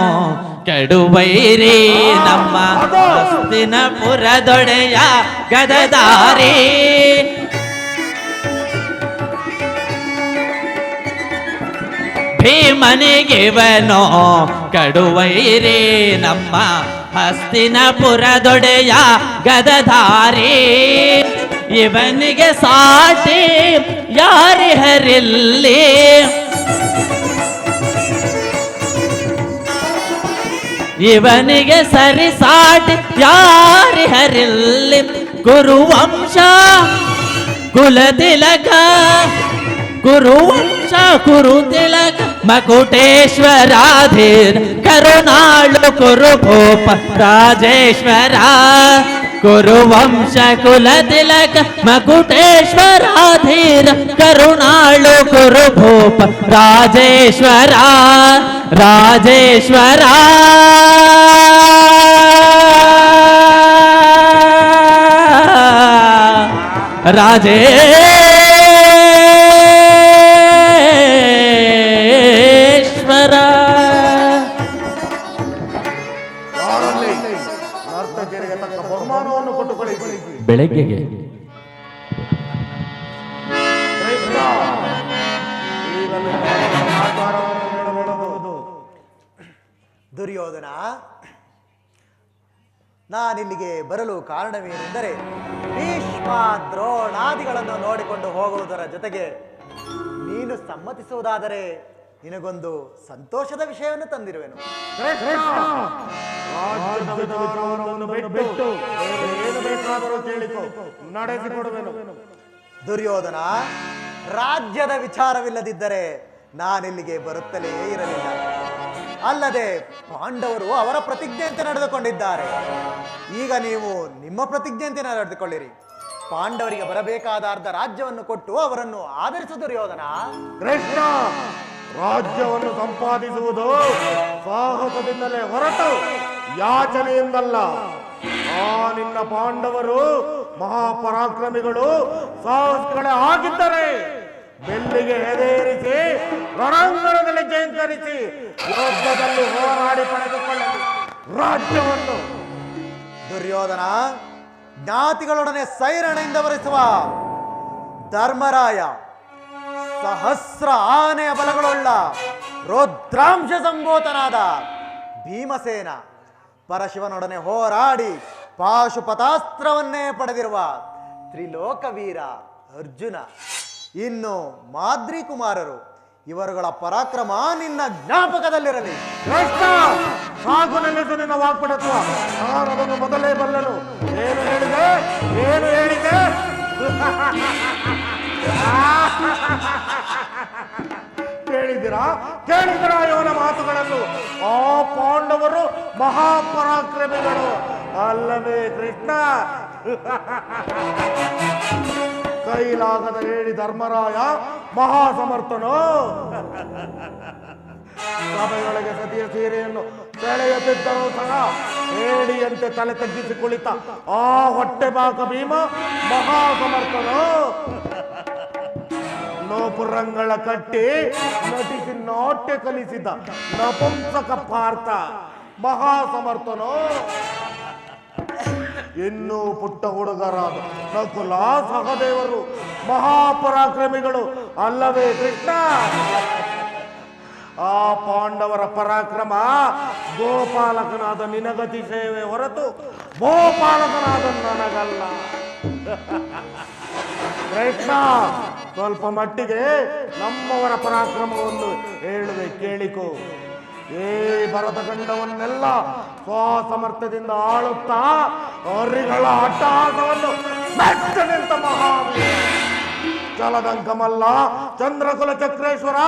ಕಡುವೈರಿ ನಮ್ಮ ಹಸ್ತಿನಪುರದೊಡೆಯ ಗದಧಾರಿ. ಭೀಮನಿಗಿವನೋ ಕಡುವೈರಿ ನಮ್ಮ ಹಸ್ತಿನಪುರದೊಡೆಯ ಗದಧಾರಿ. ಇವನಿಗೆ ಸಾಟಿ ಯಾರಿಹರಿಲ್ಲಿ, ಇವನಿಗೆ ಸರಿಸಾಟಿ ಯಾರಿಹರಿಲ್ಲಿ. ಕುರುವಂಶ ಕುಲತಿಲಕ, ಕುರುವಂಶ ಕುರುತಿಲಕ ಮಕುಟೇಶ್ವರಾಧೀರ ಕರುಣಾಳು ಕುರುಭೂಪ ರಾಜೇಶ್ವರ. ಕುರುವಂಶ ಕುಲತಿಲಕ ಮಕುಟೇಶ್ವರಾಧೀರ ಕರುಣಾಳು ಕುರುಭೂಪ ರಾಜೇಶ್ವರ ರಾಜೇಶ್ವರ. ರಾಜೇಶ್ವರ. ಅವರಲ್ಲಿ ನರ್ತಕಿಯರಿಗೆ ತಕ್ಕ ಬಹುಮಾನವನ್ನು ಕೊಟ್ಟು ಕಳಿಸಿ. ಬೆಳಗ್ಗೆಗೆ ಕೃಷ್ಣ, ಈಗ ನಿಮ್ಮ ಆಚಾರವನ್ನು ಹೇಳಬಹುದು. ದುರ್ಯೋಧನ, ನಾನಿಲ್ಲಿಗೆ ಬರಲು ಕಾರಣವೇನೆಂದರೆ ಭೀಷ್ಮ ದ್ರೋಣಾದಿಗಳನ್ನು ನೋಡಿಕೊಂಡು ಹೋಗುವುದರ ಜೊತೆಗೆ ನೀನು ಸಮ್ಮತಿಸುವುದಾದರೆ ನಿನಗೊಂದು ಸಂತೋಷದ ವಿಷಯವನ್ನು ತಂದಿರುವೆನು. ರಾಜ್ಯದ ವಿಚಾರವನ್ನು ಬಿಟ್ಟು ಏನು ಬೇಕಾದರೂ ಕೇಳಿಕೊ, ನಡೆಸಿಕೊಡುವೆನು. ದುರ್ಯೋಧನ, ರಾಜ್ಯದ ವಿಚಾರವಿಲ್ಲದಿದ್ದರೆ ನಾನಿಲ್ಲಿಗೆ ಬರುತ್ತಲೇ ಇರಲಿಲ್ಲ. ಅಲ್ಲದೆ ಪಾಂಡವರು ಅವರ ಪ್ರತಿಜ್ಞೆಯಂತೆ ನಡೆದುಕೊಂಡಿದ್ದಾರೆ. ಈಗ ನೀವು ನಿಮ್ಮ ಪ್ರತಿಜ್ಞೆಯಂತೆ ನಡೆದುಕೊಳ್ಳಿರಿ. ಪಾಂಡವರಿಗೆ ಬರಬೇಕಾದ ಅರ್ಧ ರಾಜ್ಯವನ್ನು ಕೊಟ್ಟು ಅವರನ್ನು ಆದರಿಸು ದುರ್ಯೋಧನ. ಕೃಷ್ಣ, ರಾಜ್ಯವನ್ನು ಸಂಪಾದಿಸುವುದು ಸಾಹಸದಿಂದಲೇ ಹೊರಟು ಯಾಚನೆಯಿಂದಲ್ಲ. ಆ ನಿನ್ನ ಪಾಂಡವರು ಮಹಾಪರಾಕ್ರಮಿಗಳು, ಸಾಹಸಗಳೇ ಆಗಿದ್ದರೆ ಬೆಳ್ಳಿಗೆ ಹೆದರಿಸಿ ರಣಾಂಗಣದಲ್ಲಿ ಜಯಂಕರಿಸಿ ಯುದ್ಧದಲ್ಲಿ ಹೋರಾಡಿ ಪಡೆದುಕೊಳ್ಳಲಿ ರಾಜ್ಯವನ್ನು. ದುರ್ಯೋಧನ, ಜ್ಞಾತಿಗಳೊಡನೆ ಸೈರಣೆಯಿಂದ ಬರೆಸುವ ಧರ್ಮರಾಯ, ಸಹಸ್ರ ಆನೆಯ ಬಲಗಳುಳ್ಳ ರುದ್ರಾಂಶ ಸಂಭೂತನಾದ ಭೀಮಸೇನ, ಪರಶಿವನೊಡನೆ ಹೋರಾಡಿ ಪಾಶುಪತಾಸ್ತ್ರವನ್ನೇ ಪಡೆದಿರುವ ತ್ರಿಲೋಕವೀರ ಅರ್ಜುನ, ಇನ್ನು ಮಾದ್ರಿ ಕುಮಾರರು, ಇವರುಗಳ ಪರಾಕ್ರಮ ನಿನ್ನ ಜ್ಞಾಪಕದಲ್ಲಿರಲಿ. ಕೃಷ್ಣ, ಸಾಕು ನೆನೆಸು ನಿನ್ನ ವಾಕ್ಪಟತ್ವ. ನಾನದನ್ನು ಮೊದಲೇ ಬಲ್ಲನು. ಏನು ಹೇಳಿದೆ, ಏನು ಹೇಳಿದೆ? ಕೇಳಿದಿರಾ ಕೇಳಿದಿರಾ ಇವನ ಮಾತುಗಳನ್ನು? ಆ ಪಾಂಡವರು ಮಹಾಪರಾಕ್ರಮಿಗಳು ಅಲ್ಲವೇ ಕೃಷ್ಣ? ಕೈಲಾಗದ ಹೇಳಿ ಧರ್ಮರಾಯ ಮಹಾಸಮರ್ಥನೋ? ಸಭೆಯೊಳಗೆ ಸತಿಯ ಸೀರೆಯನ್ನು ಸೆಳೆಯುತ್ತಿದ್ದರೂ ಸಹ ಹೇಡಿಯಂತೆ ತಲೆ ತಗ್ಗಿಸಿ ಕುಳಿತ ಆ ಹೊಟ್ಟೆಬಾಕ ಭೀಮ ಮಹಾಸಮರ್ಥನೋ? ನೋಪುರಂಗಳ ಕಟ್ಟಿ ನಟಿಸಿ ನಾಟ್ಯ ಕಲಿಸಿದ ನಪುಂಸಕ ಪಾರ್ಥ ಮಹಾಸಮರ್ಥನೋ? ಇನ್ನೂ ಪುಟ್ಟ ಹುಡುಗರಾದ ನಕುಲ ಸಹದೇವರು ಮಹಾಪರಾಕ್ರಮಿಗಳು ಅಲ್ಲವೇ ಕೃಷ್ಣ? ಆ ಪಾಂಡವರ ಪರಾಕ್ರಮ ಗೋಪಾಲಕನಾದ ನಿನಗತಿ ಸೇವೆ ಹೊರತು ಗೋಪಾಲಕನಾದ ನನಗಲ್ಲ. ಕೃಷ್ಣ, ಸ್ವಲ್ಪ ಮಟ್ಟಿಗೆ ನಮ್ಮವರ ಪರಾಕ್ರಮವನ್ನು ಹೇಳುವೆ ಕೇಳಿಕೋ. ಈ ಭರತಖಂಡವನ್ನೆಲ್ಲ ಸ್ವಸಮರ್ಥದಿಂದ ಆಳುತ್ತಾ ಅವರಿಗಳ ಅಟ್ಟಹಾಸವನ್ನು ಮೆಟ್ಟ ನಿಂತ ಮಹಾವೀರ ಚಲದಂಕಮಲ್ಲ, ಚಂದ್ರಕುಲ ಚಕ್ರೇಶ್ವರ,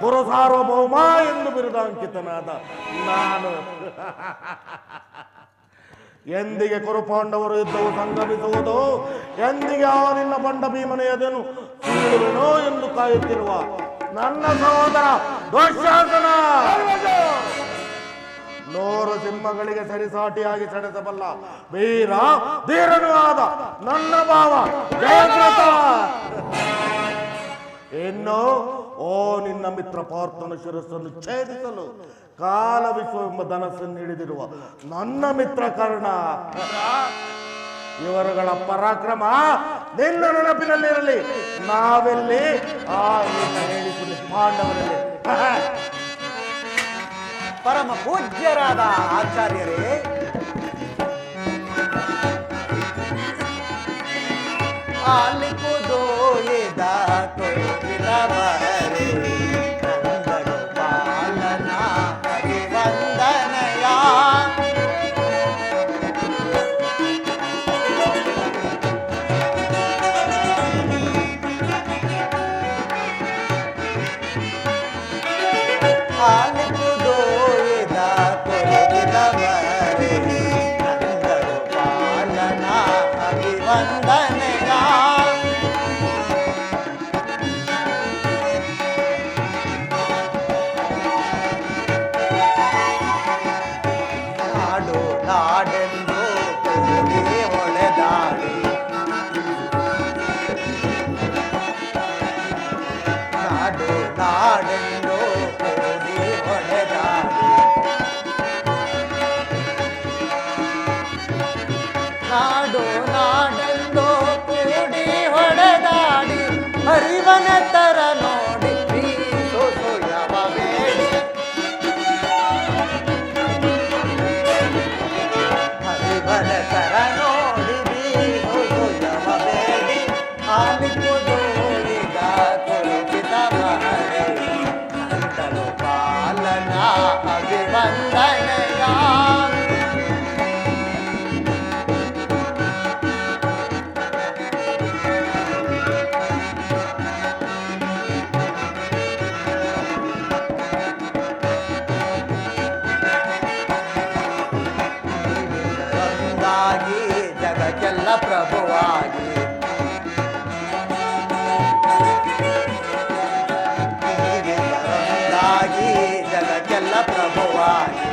ಪುರ ಸಾರ್ವಭೌಮ ಎಂದು ಬಿರುದಾಂಕಿತನಾದ ನಾನು ಎಂದಿಗೆ ಕುರುಪಾಂಡವರು ಯುದ್ಧವು ಸಂಗಮಿಸುವುದು, ಎಂದಿಗೆ ಆ ನಿನ್ನ ಬಂಡ ಭೀಮನ ಎದೆನು ಸೀಳುವೆನೋ ಎಂದು ಕಾಯುತ್ತಿರುವ ನನ್ನ ಸಹೋದರ ದುಶ್ಯಾಸನ 100 ಸಿಂಹಗಳಿಗೆ ಸರಿಸಾಟಿಯಾಗಿ ಸೆಳೆಸಬಲ್ಲ ವೀರ ಧೀರನೂ ಆದ ನನ್ನ ಭಾವ ಜಯದ್ರಥ. ಇನ್ನು ಓ ನಿನ್ನ ಮಿತ್ರ ಪಾರ್ಥನ ಶಿರಸ್ಸನ್ನು ಛೇದಿಸಲು ಕಾಲ ವಿಶ್ವವೆಂಬ ಧನಸ್ಸನ್ನು ಹಿಡಿದಿರುವ ನನ್ನ ಮಿತ್ರ ಕರ್ಣ. ಇವರುಗಳ ಪರಾಕ್ರಮ ನಿನ್ನ ನೆನಪಿನಲ್ಲಿರಲಿ. ನಾವೆಲ್ಲಿ ಆ ಹೇಳಿಕೊಂಡು ಪಾಂಡವರಲ್ಲಿ. ಪರಮ ಪೂಜ್ಯರಾದ ಆಚಾರ್ಯರೇ, ಆಲಿಪುದೋ ಎದ ಕೊಡುತ್ತಿರಬರೆ ನಂದಗೋಪಾಲನ ಅಭಿವಂದನಯ. ಆಲಿಪುದೋ ಎದ ಕೊಡುತ್ತಿರಬರೆ ನಂದಗೋಪಾಲನ ಅಭಿವಂದನಯ. ನಾಡೆಂದು ಕೂಡಿ ಹೊಳೆದಾಡಿ ನಾಡೆಂದು ಕೂಡಿ ಹೊಳೆದಾಡಿ ನಾಡೆಂದು ಕೂಡಿ ಹೊಡೆದಾಡಿ ಹರಿವನ ತರ ನೋಡಿ ಸೋಯವ ಬೇಡಿ. ಹರಿವನ ತರ ನೋಡಿ ಸೋಯವ ಬೇಡಿ. ಆಲಿಪುದು ಈಗ ಕುರುಚಿತ ಮಹರೇ ನಂದಲು ಪಾಲನ ಅಭಿವಂದನೆಯ. ಜಗಕ್ಕೆಲ್ಲ ಪ್ರಭುವಾಗಿ ಜಗಕ್ಕೆಲ್ಲ ಪ್ರಭುವಾಗಿ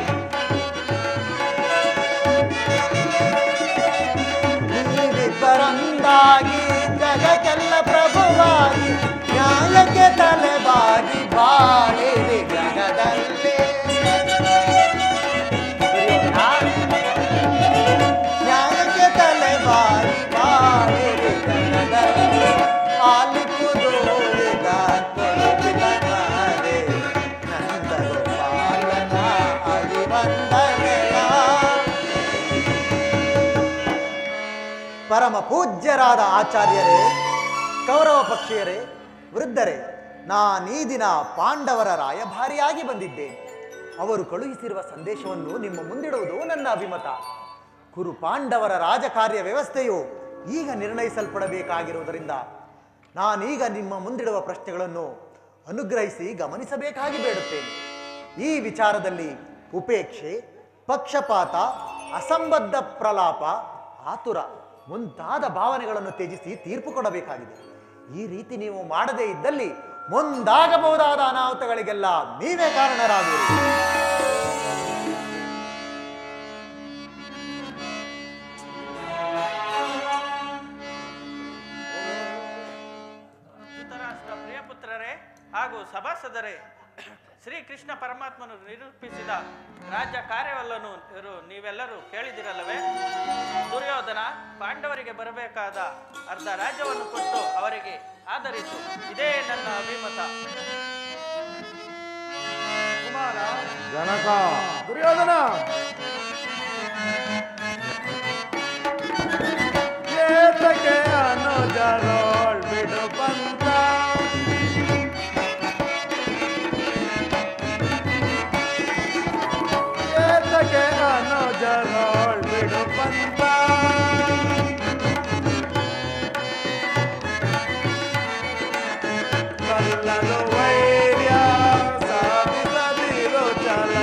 ನೀವಿಬ್ಬರೊಂದಾಗಿ ಜಗಕ್ಕೆಲ್ಲ ಪ್ರಭುವಾಗಿ ನ್ಯಾಯಕ್ಕೆ ತಲೆಬಾಗಿ ಬಾಳಿರಿ ಜಗದಲ್ಲಿ. ಪರಮ ಪೂಜ್ಯರಾದ ಆಚಾರ್ಯರೇ, ಕೌರವ ಪಕ್ಷೀಯರೇ, ವೃದ್ಧರೇ, ನಾನೀ ದಿನ ಪಾಂಡವರ ರಾಯಭಾರಿಯಾಗಿ ಬಂದಿದ್ದೇನೆ. ಅವರು ಕಳುಹಿಸಿರುವ ಸಂದೇಶವನ್ನು ನಿಮ್ಮ ಮುಂದಿಡುವುದು ನನ್ನ ಅಭಿಮತ. ಕುರು ಪಾಂಡವರ ರಾಜಕಾರ್ಯ ವ್ಯವಸ್ಥೆಯು ಈಗ ನಿರ್ಣಯಿಸಲ್ಪಡಬೇಕಾಗಿರುವುದರಿಂದ ನಾನೀಗ ನಿಮ್ಮ ಮುಂದಿಡುವ ಪ್ರಶ್ನೆಗಳನ್ನು ಅನುಗ್ರಹಿಸಿ ಗಮನಿಸಬೇಕಾಗಿ ಬೇಡುತ್ತೇನೆ. ಈ ವಿಚಾರದಲ್ಲಿ ಉಪೇಕ್ಷೆ, ಪಕ್ಷಪಾತ, ಅಸಂಬದ್ಧ ಪ್ರಲಾಪ, ಆತುರ ಮುಂತಾದ ಭಾವನೆಗಳನ್ನು ತ್ಯಜಿಸಿ ತೀರ್ಪು ಕೊಡಬೇಕಾಗಿದೆ. ಈ ರೀತಿ ನೀವು ಮಾಡದೇ ಇದ್ದಲ್ಲಿ ಮುಂದಾಗಬಹುದಾದ ಅನಾಹುತಗಳಿಗೆಲ್ಲ ನೀವೇ ಕಾರಣರಾಗುವಿರಿ. ಧೃತರಾಷ್ಟ್ರ ಪ್ರಿಯಪುತ್ರರೇ ಹಾಗೂ ಸಭಾಸದರೇ, ಶ್ರೀಕೃಷ್ಣ ಪರಮಾತ್ಮನು ನಿರೂಪಿಸಿದ ರಾಜ್ಯ ಕಾರ್ಯವನ್ನು ನೀವೆಲ್ಲರೂ ಕೇಳಿದಿರಲ್ಲವೇ? ದುರ್ಯೋಧನ ಪಾಂಡವರಿಗೆ ಬರಬೇಕಾದ ಅರ್ಧ ರಾಜ್ಯವನ್ನು ಕೊಟ್ಟು ಅವರಿಗೆ ಆಧರಿಸು, ಇದೇ ನನ್ನ ಅಭಿಮತ. ಕುಮಾರ, ಜನಕ, ದುರ್ಯೋಧನ, ಏತಕ್ಕೆ ಅನುಜರೋಳ್ ಬಿಡು ಪಂಥ, ಏತಕ್ಕೆ ಅನುಜರೋಳ್ ಬಿಡು ಪಂಥ, ಕಲ್ಲನು ವೈರ್ಯ ಸಾಧಿಸದಿರೋ ಚಲ.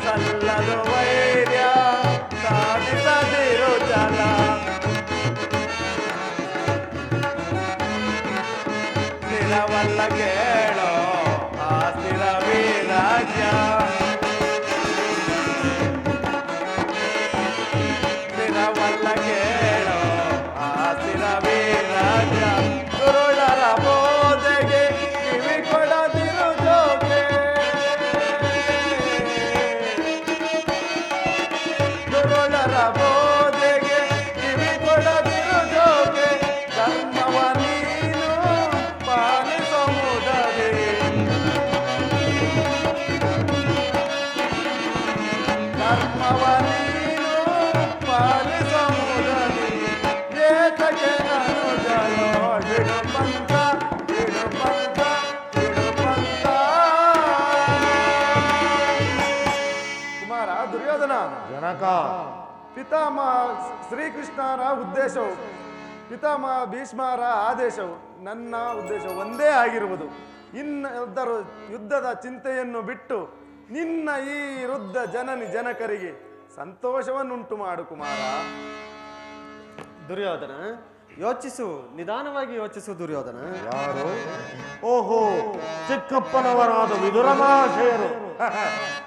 ಸಲ್ಲದು ವೈರ್ಯ ಸಾಧಿಸದಿರೋ ಚಲ, ಸ್ಥಿರವಲ್ಲ ಕೇಳೋ ಆ ಸ್ಥಿರ ವೀರಾಜ್ಯ, ಸ್ಥಿರವಲ್ಲ ಕೇಳೋ ಆ ಸ್ಥಿರ ವೀರ ಪಿತಾಮಹ ಶ್ರೀಕೃಷ್ಣರ ಉದ್ದೇಶವು ಪಿತಾಮಹ ಭೀಷ್ಮರ ಆದೇಶವು ನನ್ನ ಉದ್ದೇಶ ಒಂದೇ ಆಗಿರುವುದು. ಇನ್ನಾದರೂ ಯುದ್ಧದ ಚಿಂತೆಯನ್ನು ಬಿಟ್ಟು ನಿನ್ನ ಈ ವೃದ್ಧ ಜನಕರಿಗೆ ಸಂತೋಷವನ್ನುಂಟು ಮಾಡು ಕುಮಾರ. ದುರ್ಯೋಧನ, ಯೋಚಿಸು, ನಿಧಾನವಾಗಿ ಯೋಚಿಸು ದುರ್ಯೋಧನ. ಯಾರು? ಓಹೋ, ಚಿಕ್ಕಪ್ಪನವರಾದ ವಿದುರ ಮಹಾಶಯರು.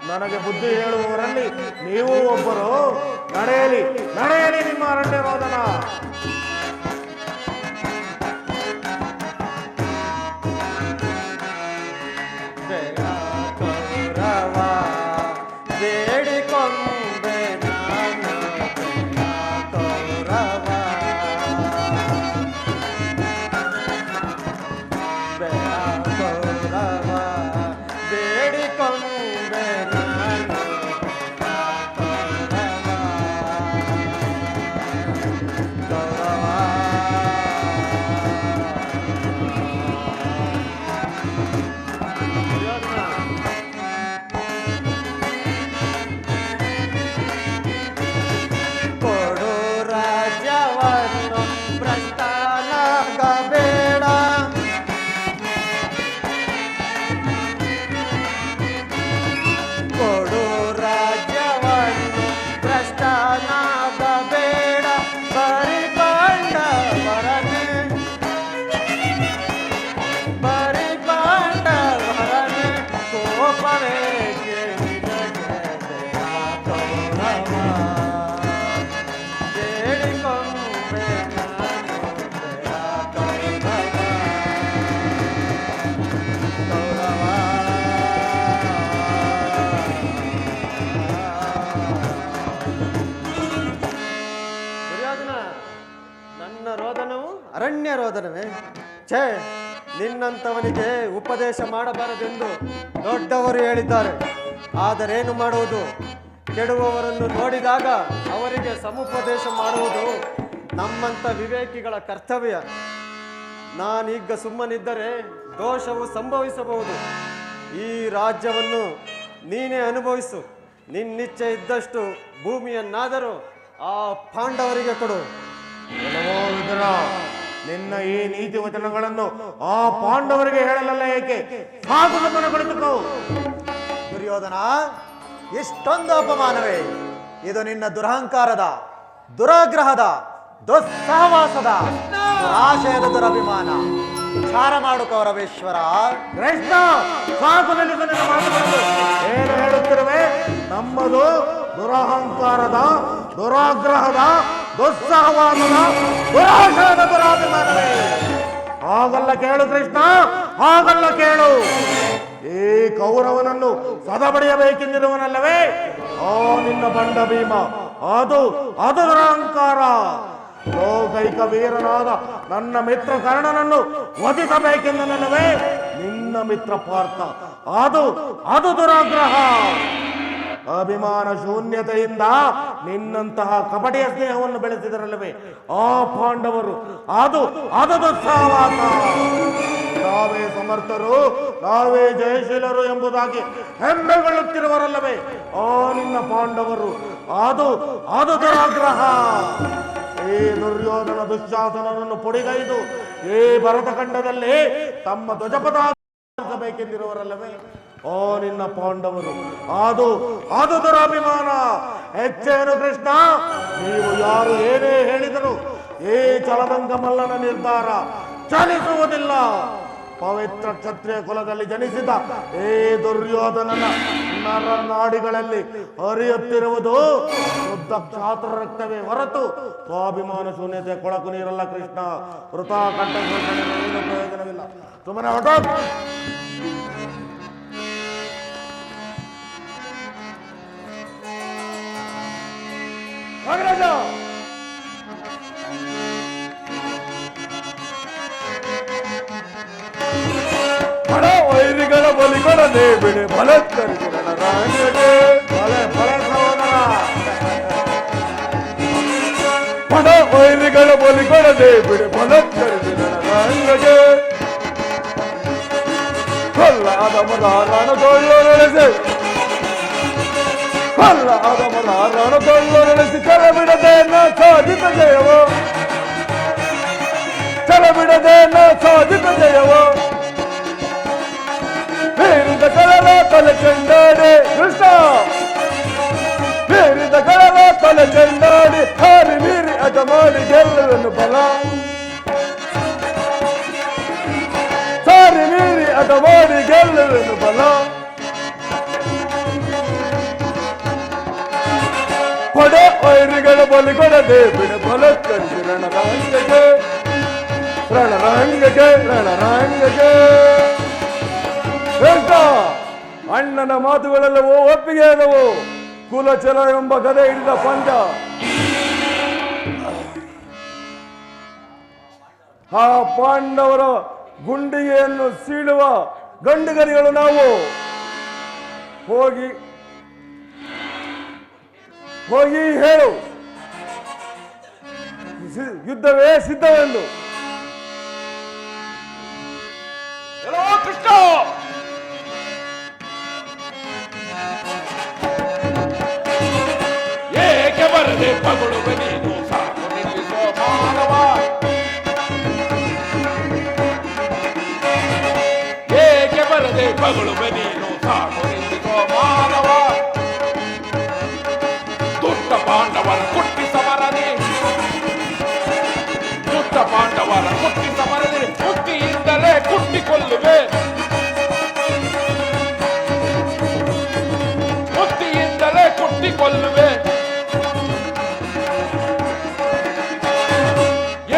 ನನಗೆ ಬುದ್ಧಿ ಹೇಳುವವರಲ್ಲಿ ನೀವು ಒಬ್ಬರು. ನಡೆಯಲಿ ನಡೆಯಲಿ ನಿಮ್ಮ ಅರಣ್ಯ ರೋದನ. ಬೇಡಿಕೊಂಡೆ ನಾನು ಕೌರವ, ಕೌರವ ಬೇಡಿಕೊಂಡೆ ನಾನು ಕೊಡು ರಾಜ್ಯವನ್ನು ಭ್ರಷ್ಟನಾಗಬೇಡ, ಕೊಡು ರಾಜ್ಯವನ್ನು ಭ್ರಷ್ಟನಾಗಬೇಡ, ಬರಿ ಪಾಂಡವರನೆ, ಬರಿ ಪಾಂಡವರನೆ ಕೋಪವೇ ಅರಣ್ಯ ರೋದನವೇ? ಛೇ, ನಿನ್ನಂಥವನಿಗೆ ಉಪದೇಶ ಮಾಡಬಾರದೆಂದು ದೊಡ್ಡವರು ಹೇಳಿದ್ದಾರೆ. ಆದರೇನು ಮಾಡುವುದು? ಕೆಡುವವರನ್ನು ನೋಡಿದಾಗ ಅವರಿಗೆ ಸಮುಪದೇಶ ಮಾಡುವುದು ನಮ್ಮಂಥ ವಿವೇಕಿಗಳ ಕರ್ತವ್ಯ. ನಾನೀಗ ಸುಮ್ಮನಿದ್ದರೆ ದೋಷವು ಸಂಭವಿಸಬಹುದು. ಈ ರಾಜ್ಯವನ್ನು ನೀನೇ ಅನುಭವಿಸು. ನಿನ್ನಿಚ್ಛೆ ಇದ್ದಷ್ಟು ಭೂಮಿಯನ್ನಾದರೂ ಆ ಪಾಂಡವರಿಗೆ ಕೊಡು. ಎಲ್ಲವೋ ವಿದುರ, ನಿನ್ನ ಈ ನೀತಿ ವಚನಗಳನ್ನು ಆ ಪಾಂಡವರಿಗೆ ಹೇಳಲಲ್ಲ ಏಕೆ? ಸಾಕು, ನಮ್ಮನ್ನು ಕುಳಿತುಕೋ. ದುರ್ಯೋಧನ, ಇಷ್ಟೊಂದು ಅಪಮಾನವೇ? ಇದು ನಿನ್ನ ದುರಹಂಕಾರದ, ದುರಾಗ್ರಹದ, ದುಸ್ಸಹವಾಸದ, ದುರಾಶಯದ ದುರಭಿಮಾನ. ವಿಚಾರ ಮಾಡು ಕೌರವೇಶ್ವರ. ಕೃಷ್ಣ, ಸಾಕು, ನಿಲ್ಲಿಸು ನಿನ್ನ ಮಾತುಗಳನ್ನು. ಏನು ಹೇಳುತ್ತಿರುವೆ? ನಮ್ಮದು ದುರಹಂಕಾರದ, ದುರಾಗ್ರಹದ, ದುಸ್ಸಹವಾಸದ, ದುರಾಶಯದ ದುರಾಭಿಮಾನವೇ? ಹಾಗಲ್ಲ ಕೇಳು ಕೃಷ್ಣ, ಹಾಗಲ್ಲ ಕೇಳು. ಈ ಕೌರವನನ್ನು ಸದಬಡಿಯಬೇಕೆಂದಿರುವನಲ್ಲವೇ ಆ ನಿನ್ನ ಬಂಡ ಭೀಮ. ಅದು ದುರಹಂಕಾರ. ಲೋಕೈಕ ವೀರನಾದ ನನ್ನ ಮಿತ್ರ ಕರ್ಣನನ್ನು ವಧಿಸಬೇಕೆಂದನಲ್ಲವೇ ನಿನ್ನ ಮಿತ್ರ ಪಾರ್ಥ. ಅದು ದುರಾಗ್ರಹ. ಅಭಿಮಾನ ಶೂನ್ಯತೆಯಿಂದ ನಿನ್ನಂತಹ ಕಪಟಿಯ ಸ್ನೇಹವನ್ನು ಬೆಳೆಸಿದರಲ್ಲವೇ ಆ ಪಾಂಡವರು. ಅದು ದುಸ್ಸಹವಾಸ. ನಾವೇ ಸಮರ್ಥರು, ನಾವೇ ಜಯಶೀಲರು ಎಂಬುದಾಗಿ ಹೆಮ್ಮೆಗೊಳ್ಳುತ್ತಿರುವರಲ್ಲವೇ ಆ ನಿನ್ನ ಪಾಂಡವರು. ಅದು ದುರಾಗ್ರಹ. ಈ ದುರ್ಯೋಧನ ದುಶ್ಯಾಸನನನ್ನು ಪುಡಿಗೈದು ಈ ಭರತಖಂಡದಲ್ಲಿ ತಮ್ಮ ಧ್ವಜಪಥಬೇಕೆಂದಿರುವರಲ್ಲವೇ ಓ ನಿನ್ನ ಪಾಂಡವರು. ಅದು ದುರಾಭಿಮಾನ. ಹೆಚ್ಚೇನು ಕೃಷ್ಣ, ನೀವು ಯಾರು ಏನೇ ಹೇಳಿದರು ಈ ಚಲದಂಗ ಮಲ್ಲನ ನಿರ್ಧಾರ ಚಲಿಸುವುದಿಲ್ಲ. ಪವಿತ್ರ ಕ್ಷತ್ರಿಯ ಕುಲದಲ್ಲಿ ಜನಿಸಿದ ಈ ದುರ್ಯೋಧನನ ನರನಾಡಿಗಳಲ್ಲಿ ಹರಿಯುತ್ತಿರುವುದು ಶುದ್ಧ ಕ್ಷಾತ್ರ ರಕ್ತವೇ ಹೊರತು ಸ್ವಾಭಿಮಾನ ಶೂನ್ಯತೆ ಕೊಳಕು ನೀರಲ್ಲ ಕೃಷ್ಣ. ವೃಥಾ ಕಂಠ ಏನು ಪ್ರಯೋಜನವಿಲ್ಲ. ಸುಮ್ಮನೆ ಹೊರಟು. ನಾಗರಾಜ, ಬಡ ವೈರಿಗಳ ಬಲಿ ಕೊಡದೆ ಬಿಡಿ ಬಲತ್ಕರಿಸಿದ ರಣರಂಗಕ್ಕೆ. ಬಡ ವೈರಿಗಳ ಬಲಿ ಕೊಡದೆ ಬಿಡಿ ಬಲತ್ಕರಿಸಿದ ರಣರಂಗಕ್ಕೆ. ಕೊಲ್ಲಾದ ಮರಾರಣದೊಳ್ಳು ನಡೆಸಿ, ಕೊಲ್ಲಾದ ಮರಾರಣದೊಳ್ಳು ನಡೆಸಿ ಕರೆ ಬಿಡ ಸಾಧಿತ ಜಯವೋ ಛಲ ಬಿಡದೆ ನಾ ಸಾಧಿತ ಜಯವೋ ಬೇರಿದ ಕಳಲ ತಲೆ ಚೆಂಡಾಡಿ ಕೃಷ್ಣ ಬೇರಿದ ಕಳಲ ತಲೆ ಚೆಂಡಾಡಿ ಹಾರಿ ಮೀರಿ ಅಟ ಮಾಡಿ ಗೆಲ್ಲುವೆನು ಬಲ ಸಾರಿ ಮೀರಿ ಅಟ ಮಾಡಿ ಗೆಲ್ಲುವೆನು ಬಲ ಪಡೆ ವೈರಿಗಳ ಬಲಿಗೊಡದೆ ಬಿಡ ಬಲ ಕರಿಸಿ ರಣರಂಗಕ್ಕೆ ರಣರಂಗಕ್ಕೆ ರಣರಂಗಕ್ಕೆ ಅಣ್ಣನ ಮಾತುಗಳೆಲ್ಲವೋ ಒಪ್ಪಿಗೆ ಆದವು ಕುಲಚಲ ಎಂಬ ಗದೆ ಹಿಡಿದ ಪಂಚ ಆ ಪಾಂಡವರ ಗುಂಡಿಗೆಯನ್ನು ಸೀಳುವ ಗಂಡುಗರಿಗಳು ನಾವು ಹೋಗಿ ಹೋಗಿ ಹೇಳು ಯುದ್ಧವೇ ಸಿದ್ಧವೆಂದು. ಎಲ್ಲೋ ಕೃಷ್ಣ ಏಕೆ ಬರದೆ ಪಗಳುವೆ ನೀನು ಸಾಕು ನಿಲ್ಲಿಸೋ ಮಾನವ ಏಕೆ ಬರದೆ ಪಗಳುವೆ ನೀನು ಸಾಕು ನಿಲ್ಲಿಸೋ ಮಾನವ ದುಷ್ಟ ಪಾಂಡವರ ಕುಟ್ಟಿ ಸಮರದೆ ದುಷ್ಟ ಪಾಂಡವರ ಕುಟ್ಟಿ ಸಮರದೆ ಮುಕ್ತಿಯಿಂದಲೇ ಕುಟ್ಟಿಕೊಳ್ಳುವೆ ಮುಕ್ತಿಯಿಂದಲೇ ಕುಟ್ಟಿಕೊಳ್ಳುವೆ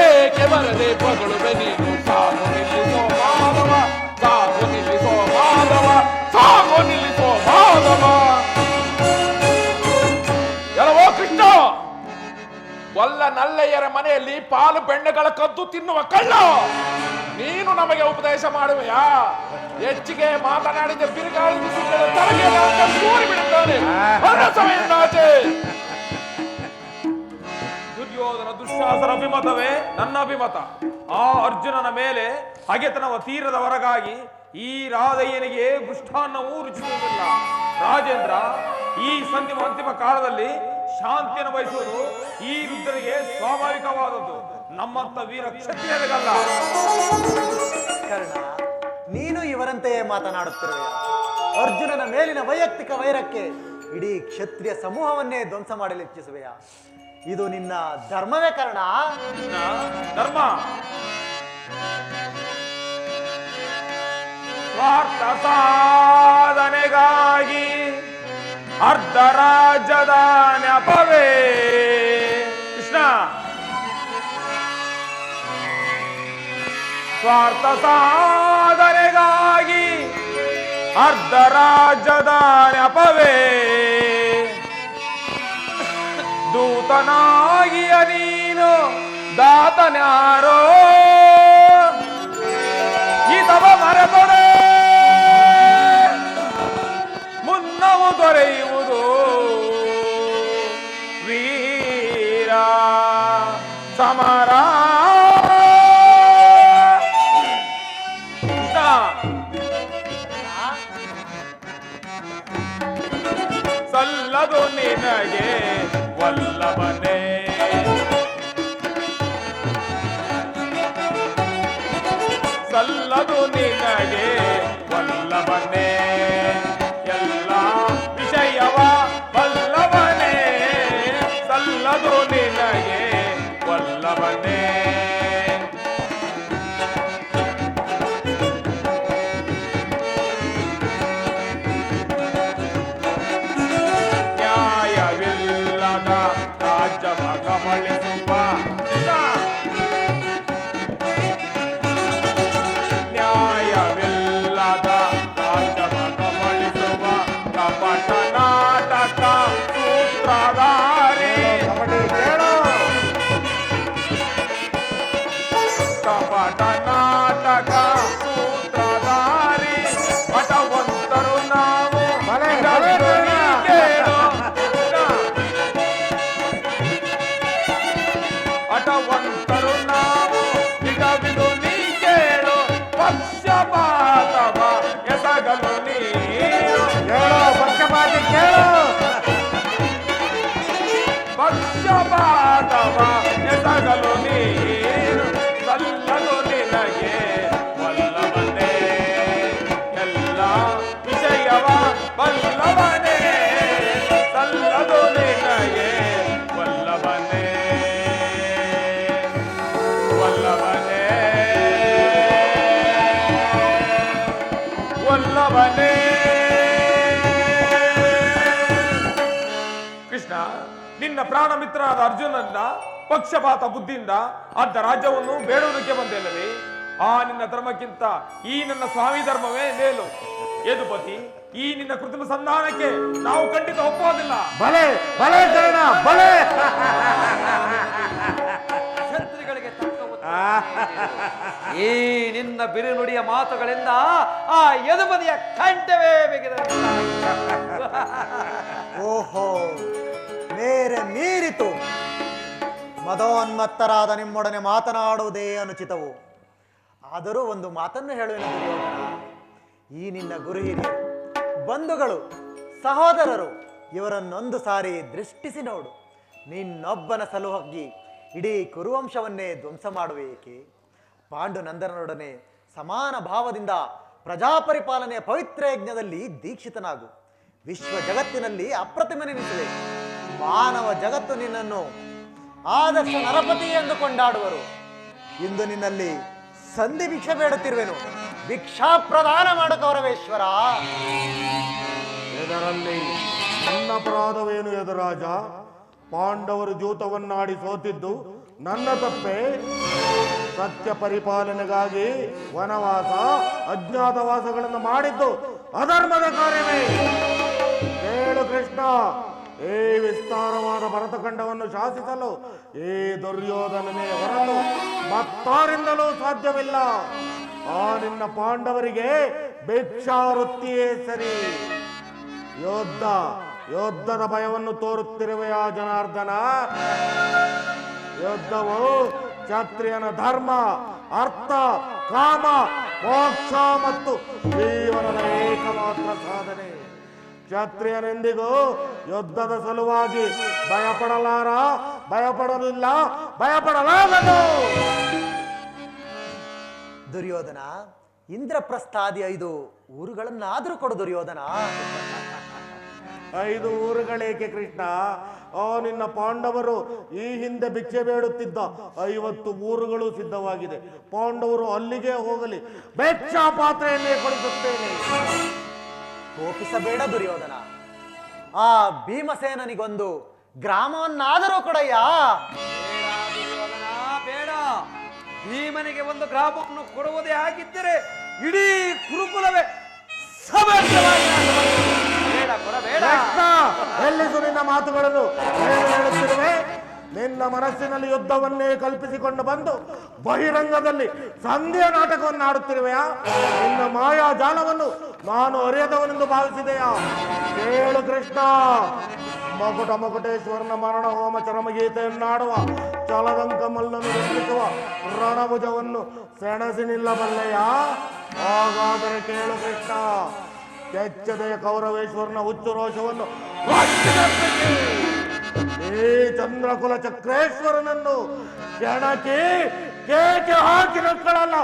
ಏಕೆ ಬರದೆ ಪಗಳುವೆ ನೀನು ಸಾಕು ನಿಲ್ಲಿಸೋ ಮಾಧವ ಸಾಕು ನಿಲ್ಲಿಸೋ ಮಾಧವ ಸಾಕು ನಿಲ್ಲಿಸೋ ಮಾಧವ ಎಲ್ಲವೋ ಕೃಷ್ಣ ಒಲ್ಲ ನಲ್ಲೆಯರ ಮನೆಯಲ್ಲಿ ಪಾಲು ಬೆಣ್ಣೆಗಳ ಕದ್ದು ತಿನ್ನುವ ಕಳ್ಳ ನೀನು ನಮಗೆ ಉಪದೇಶ ಮಾಡುವೆಯಾ ಹೆಚ್ಚಿಗೆ ಮಾತನಾಡಿದ ಬಿರುಗಾಳಿ ತಲೆಗೆ ದೂರಿ ಬಿಡುತ್ತಾನೆ ದುರ್ಯೋಧನ ದುಶ್ಯಾಸನ ಅಭಿಮತವೇ ನನ್ನ ಅಭಿಮತ. ಆ ಅರ್ಜುನನ ಮೇಲೆ ಹಗೆತನವ ತೀರದ ಹೊರಗಾಗಿ ಈ ರಾಧಯ್ಯನಿಗೆ ಮೃಷ್ಟಾನ್ನವೂ ರುಚಿಸುವುದಿಲ್ಲ. ರಾಜೇಂದ್ರ, ಈ ಅಂತಿಮ ಕಾಲದಲ್ಲಿ ಶಾಂತಿಯನ್ನು ಬಯಸುವುದು ಈ ರುದ್ರನಿಗೆ ಸ್ವಾಭಾವಿಕವಾದದ್ದು, ನಮ್ಮಂತ ವೀರ ಕ್ಷತ್ರಿಯರಿಗಲ್ಲ. ಕರ್ಣ, ನೀನು ಇವರಂತೆಯೇ ಮಾತನಾಡುತ್ತಿರುವೆಯ? ಅರ್ಜುನನ ಮೇಲಿನ ವೈಯಕ್ತಿಕ ವೈರಕ್ಕೆ ಇಡೀ ಕ್ಷತ್ರಿಯ ಸಮೂಹವನ್ನೇ ಧ್ವಂಸ ಮಾಡಲು ಇಚ್ಛಿಸುವೆಯ? ಇದು ನಿನ್ನ ಧರ್ಮವೇ ಕರ್ಣ? ಧರ್ಮ ಸ್ವಾರ್ಥ ಸಾಧನೆಗಾಗಿ ಅರ್ಧ ರಾಜ್ಯದ ನೆಪವೇ ಕೃಷ್ಣ. ಸ್ವಾರ್ಥ ಸಾಧನೆಗಾಗಿ ಅರ್ಧ ರಾಜ್ಯದ ನೆಪವೇ ದೂತನಾಗಿಯ ನೀನು ದಾತನ್ಯಾರೋ ಈತವ ಮರೆತೊಡೆ ಮುನ್ನವು ದೊರೆಯುವುದು ವೀರ ಸಮರ. ಸಲ್ಲದು ನಿನಗೆ ವಲ್ಲಭನೇ ಸಲ್ಲದು ನಿನಗೆ ವಲ್ಲಭನೇ ಎಲ್ಲ ವಿಷಯವ ವಲ್ಲಭನೇ ಸಲ್ಲದು ನಿನಗೆ ವಲ್ಲಭನೇ. ನ್ಯಾಯವಿಲ್ಲದ ರಾಜ್ಯವ ಕಬಳಿಸುವ ನ್ಯಾಯವಿಲ್ಲದ ರಾಜ್ಯವ ಕಬಳಿಸುವ ಕಪಟ ನಾಟಕ ಸೂತ್ರಧಾರಿ ಕಪಟ ನಾಟಕ ಸೂತ್ರಧಾರಿ ಪಟವಂತರು ನಾವು ಕೇಳು ಪಟವಂತರು ನಾವು ನಿಗವಿದು ನೀ ಕೇಳು ಪಕ್ಷಪಾತವ ಎಸಗಲು ನೀನು ಪಕ್ಷಪಾತಿ ಕೇಳು ಪಕ್ಷಪಾತವ ನಿನ್ನ ಪ್ರಾಣ ಮಿತ್ರನಾದ ಅರ್ಜುನನಿಂದ ಪಕ್ಷಪಾತ ಬುದ್ಧಿಯಿಂದ ಅರ್ಧ ರಾಜ್ಯವನ್ನು ಬೇಡುವುದಕ್ಕೆ ಬಂದಲ್ಲವೇ? ಆ ನಿನ್ನ ಧರ್ಮಕ್ಕಿಂತ ಈ ನನ್ನ ಸ್ವಾಮಿ ಧರ್ಮವೇ ಮೇಲು. ಯದುಪತಿ, ಈ ನಿನ್ನ ಕೃತ್ರಿಮ ಸಂಧಾನಕ್ಕೆ ನಾವು ಖಂಡಿತ ಒಪ್ಪುವುದಿಲ್ಲ. ಬಲೆ ಬಲೆ ಕರ್ಣ ಬಲೆ. ಕ್ಷತ್ರಿಗಳಿಗೆ ತಕ್ಕ ಉತ್ತರ. ಈ ನಿನ್ನ ಬಿರುನುಡಿಯ ಮಾತುಗಳಿಂದ ಆ ಯದುಪತಿಯ ಕಂಠವೇ ಬಿಗಿದ. ಓಹೋ, ಮೇರೆ ಮೀರಿತು. ಮದೋನ್ಮತ್ತರಾದ ನಿಮ್ಮೊಡನೆ ಮಾತನಾಡುವುದೇ ಅನುಚಿತವು. ಆದರೂ ಒಂದು ಮಾತನ್ನು ಹೇಳುವೆನು ದುರ್ಯೋಧನ. ಈ ನಿನ್ನ ಗುರು ಹಿರಿಯರು, ಬಂಧುಗಳು, ಸಹೋದರರು ಇವರನ್ನೊಂದು ಸಾರಿ ದೃಷ್ಟಿಸಿ ನೋಡು. ನಿನ್ನೊಬ್ಬನ ಸಲುವಾಗಿ ಇಡೀ ಕುರುವಂಶವನ್ನೇ ಧ್ವಂಸ ಮಾಡುವೇಕೆ? ಪಾಂಡುನಂದನನೊಡನೆ ಸಮಾನ ಭಾವದಿಂದ ಪ್ರಜಾಪರಿಪಾಲನೆಯ ಪವಿತ್ರ ಯಜ್ಞದಲ್ಲಿ ದೀಕ್ಷಿತನಾಗು. ವಿಶ್ವ ಜಗತ್ತಿನಲ್ಲಿ ಅಪ್ರತಿಮನೆನಿಸುವೆ. ಮಾನವ ಜಗತ್ತು ನಿನ್ನನ್ನು ಆದರ್ಶ ನರಪತಿ ಎಂದು ಕೊಂಡಾಡುವರು. ಇಂದು ನಿನ್ನಲ್ಲಿ ಸಂಧಿ ಭಿಕ್ಷೆ ಬೇಡುತ್ತಿರುವೆನು. ಭಿಕ್ಷಾ ಪ್ರದಾನ ಮಾಡು ಕೌರವೇಶ್ವರ. ಇದರಲ್ಲಿ ನನ್ನ ಅಪರಾಧವೇನು ಯದುರಾಜ? ಪಾಂಡವರು ಜೂತವನ್ನಾಡಿ ಸೋತಿದ್ದು ನನ್ನ ತಪ್ಪೆ. ಸತ್ಯ ಪರಿಪಾಲನೆಗಾಗಿ ವನವಾಸ, ಅಜ್ಞಾತವಾಸಗಳನ್ನು ಮಾಡಿದ್ದು ಅಧರ್ಮದ ಕಾರ್ಯವೇ. ಹೇಳು ಕೃಷ್ಣ, ಈ ವಿಸ್ತಾರವಾದ ಭರತಖಂಡವನ್ನು ಶಾಸಿಸಲು ಈ ದುರ್ಯೋಧನನೇ ಹೊರತು ಮತ್ತಾರಿಂದಲೂ ಸಾಧ್ಯವಿಲ್ಲ. ಆ ನಿನ್ನ ಪಾಂಡವರಿಗೆ ಭಿಕ್ಷಾವೃತ್ತಿಯೇ ಸರಿ. ಯುದ್ಧದ ಭಯವನ್ನು ತೋರುತ್ತಿರುವೆಯಾ ಜನಾರ್ದನ? ಯುದ್ಧವು ಕ್ಷತ್ರಿಯನ ಧರ್ಮ, ಅರ್ಥ, ಕಾಮ, ಮೋಕ್ಷ ಮತ್ತು ಜೀವನದ ಏಕಮಾತ್ರ ಸಾಧನೆ. ಕ್ಷತ್ರಿಯನೆಂದಿಗೂ ಯುದ್ಧದ ಸಲುವಾಗಿ ಭಯಪಡಲಿಲ್ಲ, ಭಯಪಡಲಾಗದು. ದುರ್ಯೋಧನ, ಇಂದ್ರಪ್ರಸ್ಥಾದಿ 5 ಊರುಗಳನ್ನಾದರೂ ಕೊಡು ದುರ್ಯೋಧನ. 5 ಊರುಗಳೇಕೆ ಕೃಷ್ಣ? ನಿನ್ನ ಪಾಂಡವರು ಈ ಹಿಂದೆ ಭಿಕ್ಷೆ ಬೇಡುತ್ತಿದ್ದ 50 ಊರುಗಳು ಸಿದ್ಧವಾಗಿದೆ. ಪಾಂಡವರು ಅಲ್ಲಿಗೆ ಹೋಗಲಿ, ಭಿಕ್ಷಾ ಪಾತ್ರೆಯನ್ನೇ ಕೊಡಿಸುತ್ತೇನೆ. ಕೋಪಿಸಬೇಡ ದುರ್ಯೋಧನ. ಆ ಭೀಮಸೇನನಿಗೊಂದು ಗ್ರಾಮವನ್ನಾದರೂ ಕೊಡಯ್ಯ. ಬೇಡ. ಭೀಮನಿಗೆ ಒಂದು ಗ್ರಾಮವನ್ನು ಕೊಡುವುದೇ ಆಗಿದ್ದರೆ ಇಡೀ ಕುರುಕುಲವೇ ಸಮರ್ಥವಾಗಿ ಬೇಡ, ಕೊಡಬೇಡ. ಎಲ್ಲಿಸು ನಿನ್ನ ಮಾತುಗಳನ್ನು? ಏನು ಹೇಳುತ್ತಿರುವೆ? ನಿನ್ನ ಮನಸ್ಸಿನಲ್ಲಿ ಯುದ್ಧವನ್ನೇ ಕಲ್ಪಿಸಿಕೊಂಡು ಬಂದು ಬಹಿರಂಗದಲ್ಲಿ ಸಂಧಿಯ ನಾಟಕವನ್ನು ಆಡುತ್ತಿರುವೆಯಾ? ನಿನ್ನ ಮಾಯಾ ಜಾಲವನ್ನು ನಾನು ಅರಿಯದವನೆಂದು ಭಾವಿಸಿದೆಯಾ? ಕೇಳು ಕೃಷ್ಣ, ಮಕುಟೇಶ್ವರನ ಮರಣ ಹೋಮ ಚರಮಗೀತೆಯನ್ನಾಡುವ ಚಲದಂಕ ಮಲ್ಲನ್ನು ರಕ್ಷಿಸುವ ರಣಭುಜವನ್ನು ಸೆಣಸಿ ನಿಲ್ಲಬಲ್ಲೆಯ? ಹಾಗಾದರೆ ಕೇಳು ಕೃಷ್ಣ, ಕೆಚ್ಚದೆಯ ಕೌರವೇಶ್ವರನ ಹುಚ್ಚು ರೋಷವನ್ನು ಈ ಚಂದ್ರಕುಲ ಚಕ್ರೇಶ್ವರನನ್ನು ಕೆಣಕಿ ಕೇಕೆ ಹಾಕಿ ನಕ್ಕಳಲ್ಲ.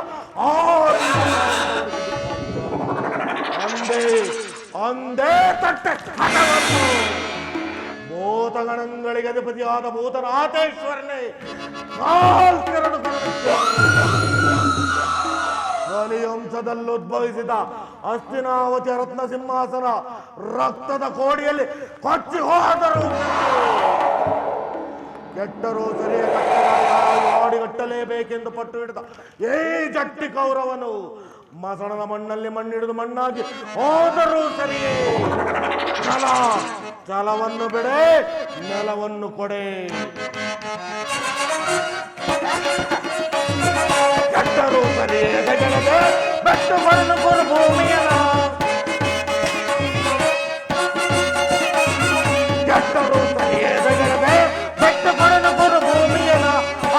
ಅಂದೇ ತಟ್ಟೆ ಭೂತಗಣಗಳಿಗೆ ಅಧಿಪತಿಯಾದ ಭೂತನಾಥೇಶ್ವರನೇ ಕಲಿವಂಶದಲ್ಲಿ ಉದ್ಭವಿಸಿದ ಹಸ್ತಿನಾವತಿಯ ರತ್ನ ಸಿಂಹಾಸನ ರಕ್ತದ ಕೋಡಿಯಲ್ಲಿ ಕೊಚ್ಚಿ ಹೋದರು. ಕೆಟ್ಟರೂ ಸರಿಯ ಮಾಡಿಗಟ್ಟಲೇಬೇಕೆಂದು ಪಟ್ಟು ಹಿಡಿದ ಈ ಜಟ್ಟಿ ಕೌರವನು ಮಸಣದ ಮಣ್ಣಲ್ಲಿ ಮಣ್ಣಿಡಿದು ಮಣ್ಣಾಗಿ ಹೋದರೂ ಸರಿಯೇ. ಛಲವನ್ನು ಬಿಡೆ, ನೆಲವನ್ನು ಕೊಡೆ. ಕೆಟ್ಟರೂ ಸರಿಯೇ ಗಜನದ ಬೆಟ್ಟು ಬರಲು ಕೊಡು ಭೂಮಿಯನ. ಕೆಟ್ಟರೂ ಸರಿಯೇ ಗಜನದ ಬೆಟ್ಟು ಬರಲು ಕೊಡು ಭೂಮಿಯನ.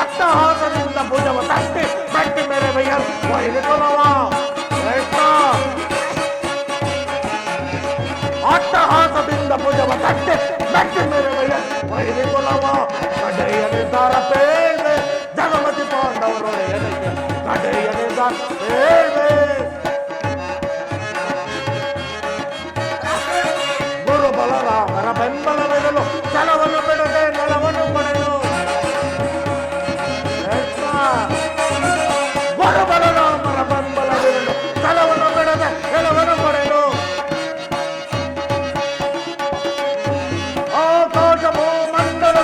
ಅಟ್ಟಹಾಸದಿಂದ ಭುಜವ ತಟ್ಟಿ ಬೆಟ್ಟಿ ಮೇಲೆ ಬೈಯಲ್ವ. ಅಟ್ಟಹಾಸದಿಂದ ಭುಜವ ತಟ್ಟೆ ಬೆಟ್ಟಿ ಮೇಲೆ ಬೈಯಲ್ವ. ಕಡೆಯನೆ ದಾರ ಪೇಳ್ವೆ ಜಗಮತಿ ಪಾಂಡವರೊಡೆಯನೆ. ಕಡೆಯನೆ ದಾರ ಪೇಳ್ವೆ ಗುರು ಬಲರಾಮರ ಬೆಂಬಲವಿರಲು ಛಲವನ್ನು ಬಿಡದೆ ನೆಲವನ್ನು ಪಡೆದು. ಗುರು ಬಲರಾಮರ ಬೆಂಬಲವಿರಲು ಛಲವನ್ನು ಬಿಡದೆ ನೆಲವನ್ನು ಪಡೆದು. ಆಕಾಶ ಭೂಮಂಡಲ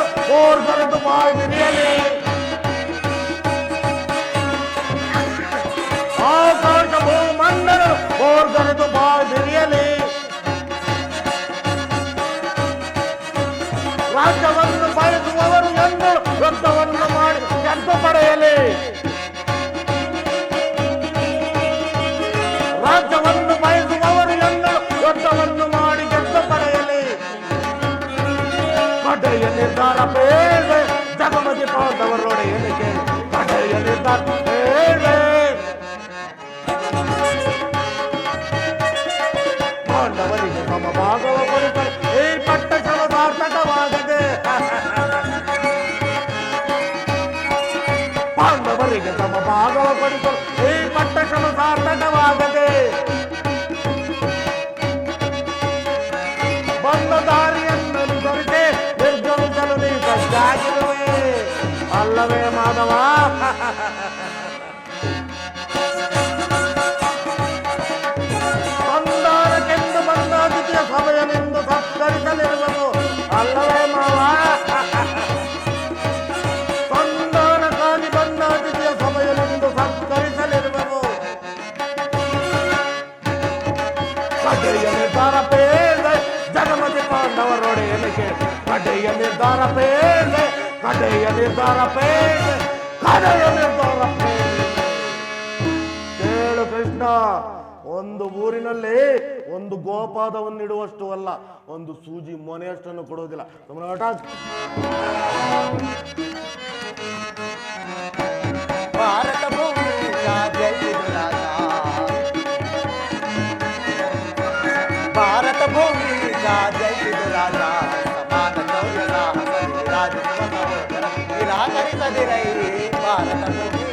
ಪಾಂಡವರಿಗೆ ಸಮಭಾಗವ ಕೊಡಿಸಲು ಈ ಪಟ್ಟ ಶ್ರಮ ಸಾರ್ಥಕವಾಗದೆ. ಪಾಂಡವರಿಗೆ ಸಮಭಾಗವ ಕೊಡಿಸಲು ಈ ಪಟ್ಟ ಶ್ರಮ ಸಾರ್ಥಕವಾಗದೆ. ಬಂದ ದಾರಿಯನ್ನು ಅನುಸರಿಸಿ ನಿರ್ಗಮಿಸಲು ನೀ ಸಜ್ಜಾಗಿರುವೆ ಅಲ್ಲವೇ ಮಾಧವ? ಸಂಧಾನಕ್ಕೆಂದು ಬಂದ ಅತಿಥಿಯ ಸಭೆಯನೆಂದು ಸತ್ಕರಿಸಲಿರುವುದು ಅಲ್ಲವೇ ಮಾವ? ಸಂಧಾನಕ್ಕಾಗಿ ಬಂದ ಅತಿಥಿಯ ಸಭೆಯನೆಂದು ಸತ್ಕರಿಸಲಿರುವುದು. ಕಡೆಯ ನಿರ್ಧಾರ ಪೇದೆ ಜಗಮತಿ ಪಾಂಡವರೊಡೆಯನಿಗೆ. ಕಡೆಯ ನಿರ್ಧಾರ ಪೇದೆ, ಕಡೆಯ ನಿರ್ಧಾರ ಪೇದೆ, ಕಡೆಯ ನಿರ್ಧಾರ ಪೇದೆ. ಕೇಳು ಕೃಷ್ಣ, ಒಂದು ಊರಿನಲ್ಲಿ ಒಂದು ಗೋಪಾದವನ್ನಿಡುವಷ್ಟು ಅಲ್ಲ, ಒಂದು ಸೂಜಿ ಮೊನೆಯಷ್ಟನ್ನು ಕೊಡುವುದಿಲ್ಲ. ಭಾರತ ಭೂಮಿ ಜಯಿಸಿದು ರಾಜ, ಭಾರತ ಭೂಮಿ ಜಯಿಸಿದು ರಾಜ, ಸಮಾನ ಶೌರ್ಯದ ರಾಜ ನಿರಾಕರಿಸದಿರೈ ಭಾರತ ಭೂಮಿ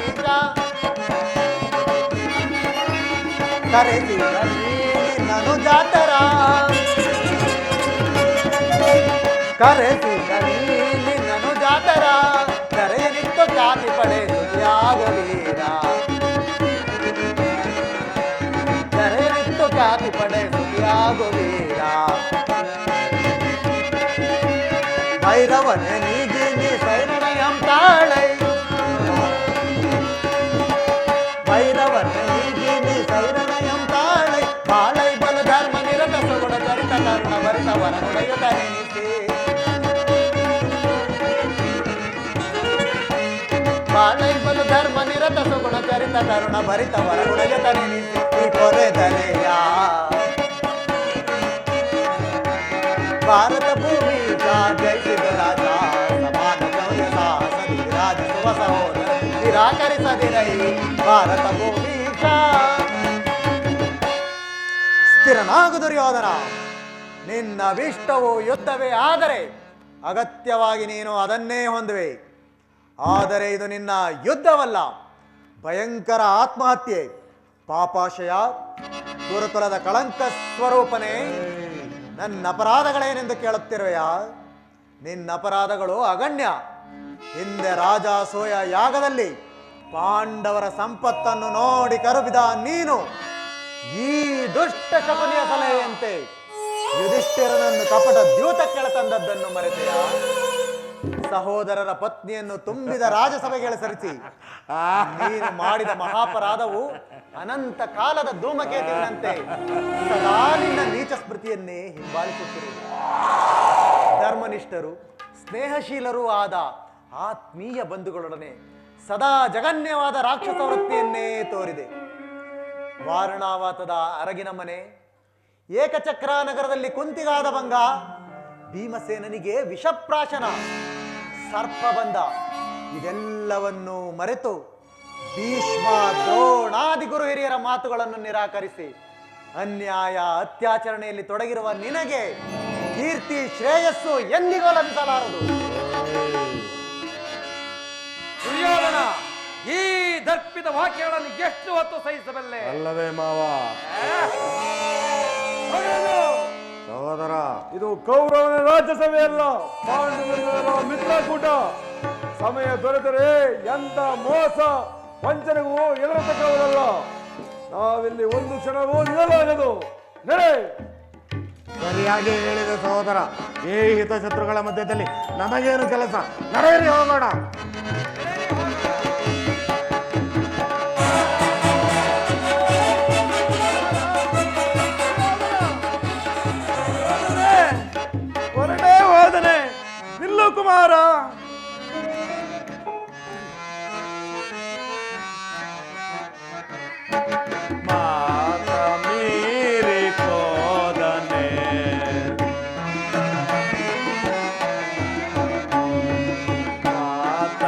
ಕರೆಸಿ ನಿನ್ನನು ಜಾತರ, ಕರೆಸಿ ನಿನ್ನನು ಜಾತರ, ಕರೆಯಲಿತ್ತು ಖ್ಯಾತಿ ಪಡೆ ಸುಖಿಯಾಗವೀರ, ಕರೆಯಲಿತ್ತು ಖ್ಯಾತಿ ಪಡೆ ಸುಖಿಯಾಗವೀರ. ಭೈರವನೆ ನೀಗಿ ಸೈರಣಯಂ ತಾಳೈ, ಭೈರವನೆ ನೀಗಿ ಸೈರಣಯಂ ತಾಳೈ, ಬಾಳೈ ಬಲ ಧರ್ಮ ನಿರತ ಸುಗುಣ ಚರಿತ ಕರುಣ ಭರಿತ ವರನುಡೆಯುತ ನೆನೆಸಿ, ಬಾಳೈ ಬಲ ಧರ್ಮ ನಿರತ ಸುಗುಣ ಚರಿತ ಕರುಣ ಭರಿತ ವರನುಡೆಯುತ ನೆನೆಸಿ ಈ ಕೊರೆದಲೆಯ ಭಾರತ ಭೂಮಿ ಜಯಿಸಿದ ರಾಜ, ಸಮಾನ ಶೌರ್ಯ ಸಾಹಸದಿ ರಾಜಿಸುವ ಸಹೋದರ ನಿರಾಕರಿಸದಿರೈ ಭಾರತ ಭೂಮಿ. ಸ್ಥಿರನಾಗು ದುರ್ಯೋಧನ, ನಿನ್ನ ಅಭಿಷ್ಟವು ಯುದ್ಧವೇ ಆದರೆ ಅಗತ್ಯವಾಗಿ ನೀನು ಅದನ್ನೇ ಹೊಂದುವೆ. ಆದರೆ ಇದು ನಿನ್ನ ಯುದ್ಧವಲ್ಲ, ಭಯಂಕರ ಆತ್ಮಹತ್ಯೆ. ಪಾಪಾಶಯ, ಗುರುಕುಲದ ಕಳಂಕ ಸ್ವರೂಪನೇ, ನನ್ನ ಅಪರಾಧಗಳೇನೆಂದು ಕೇಳುತ್ತಿರುವೆಯಾ? ನಿನ್ನ ಅಪರಾಧಗಳು ಅಗಣ್ಯ. ಹಿಂದೆ ರಾಜಾಸೂಯ ಯಾಗದಲ್ಲಿ ಪಾಂಡವರ ಸಂಪತ್ತನ್ನು ನೋಡಿ ಕರುಬಿದ ನೀನು ಈ ದುಷ್ಟ ಶಕುನಿಯ ಸಲಹೆಯಂತೆ ಯುಧಿಷ್ಠಿರನನ್ನು ಕಪಟ ದ್ಯೂತ ಕೆಳತಂದದ್ದನ್ನು ಮರೆತೆಯ? ಸಹೋದರರ ಪತ್ನಿಯನ್ನು ತುಂಬಿದ ರಾಜಸಭೆಗೆ ಸರಿಸಿ ನೀನು ಮಾಡಿದ ಮಹಾಪರಾಧವು ಅನಂತ ಕಾಲದ ಧೂಮಕೇತುವಿನಂತೆ ಸದಾ ನಿನ್ನ ನೀಚ ಸ್ಮೃತಿಯನ್ನೇ ಹಿಂಬಾಲಿಸುತ್ತಿರುವುದು. ಧರ್ಮನಿಷ್ಠರು ಸ್ನೇಹಶೀಲರೂ ಆದ ಆತ್ಮೀಯ ಬಂಧುಗಳೊಡನೆ ಸದಾ ಜಗನ್ಯವಾದ ರಾಕ್ಷಸ ವೃತ್ತಿಯನ್ನೇ ತೋರಿದೆ. ವಾರಣಾವಾತದ ಅರಗಿನ ಮನೆ, ಏಕಚಕ್ರ ನಗರದಲ್ಲಿ ಕುಂತಿಗಾದ ಭಂಗ, ಭೀಮಸೇನನಿಗೆ ವಿಷಪ್ರಾಶನ, ಸರ್ಪಬಂಧ, ಇದೆಲ್ಲವನ್ನು ಮರೆತು ಭೀಷ್ಮ ದ್ರೋಣಾದಿ ಗುರು ಹಿರಿಯರ ಮಾತುಗಳನ್ನು ನಿರಾಕರಿಸಿ ಅನ್ಯಾಯ ಅತ್ಯಾಚರಣೆಯಲ್ಲಿ ತೊಡಗಿರುವ ನಿನಗೆ ಕೀರ್ತಿ ಶ್ರೇಯಸ್ಸು ಎಂದಿಗೂ ಲಭಿಸಲಾರದು. ದುರ್ಯೋಧನ, ಈ ದರ್ಪಿತ ವಾಕ್ಯಗಳನ್ನು ಎಷ್ಟು ಹೊತ್ತು ಸಹಿಸಬಲ್ಲೆ? ಅಲ್ಲವೇ ಮಾವ? ಸಹೋದರ, ಇದು ಕೌರವನ ರಾಜ್ಯಸಭೆಯಲ್ಲ, ಪಾಂಡವರ ಮಿತ್ರಕೂಟ. ಸಮಯ ದೊರೆತರೆ ಎಂತ ಮೋಸ ವಂಚನೆಗೂ ಎದುರತಕ್ಕವರಲ್ಲ. ನಾವಿಲ್ಲಿ ಒಂದು ಕ್ಷಣವೂ ನಿಲ್ಲಲಾಗದು. ನಡೆ. ಸರಿಯಾಗಿ ಹೇಳಿದ ಸಹೋದರ. ಈ ಹಿತಶತ್ರುಗಳ ಮಧ್ಯದಲ್ಲಿ ನಮಗೇನು ಕೆಲಸ? ನಡೆಯಿರಿ, ಹೋಗೋಣ. ಹೊರಟೇ ಹೋದನೆ. ನಿಲ್ಲು ಕುಮಾರ. ಮಾತ ಮೀರಿ ಕೋದನೆ, ಮಾತ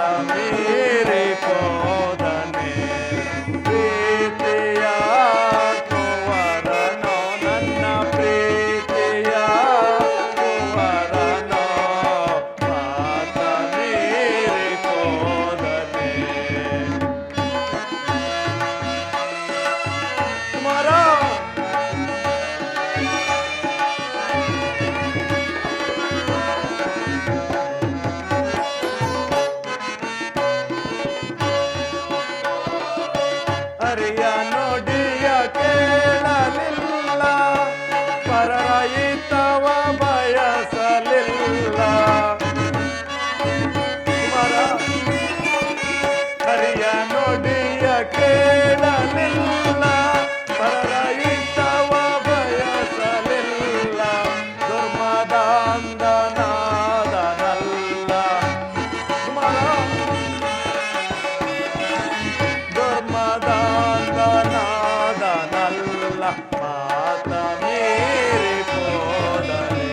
ನುಡಿಯ ಕೇಳಲಿಲ್ಲ, ಪರರ ಹಿತವ ಬಯಸಲಿಲ್ಲ, ದುರ್ಮದಾಂಧನಾದನಲ್ಲ, ದುರ್ಮದಾಂಧನಾದನಲ್ಲ, ಮಾತ ಮೀರಿ ಹೋದನೆ.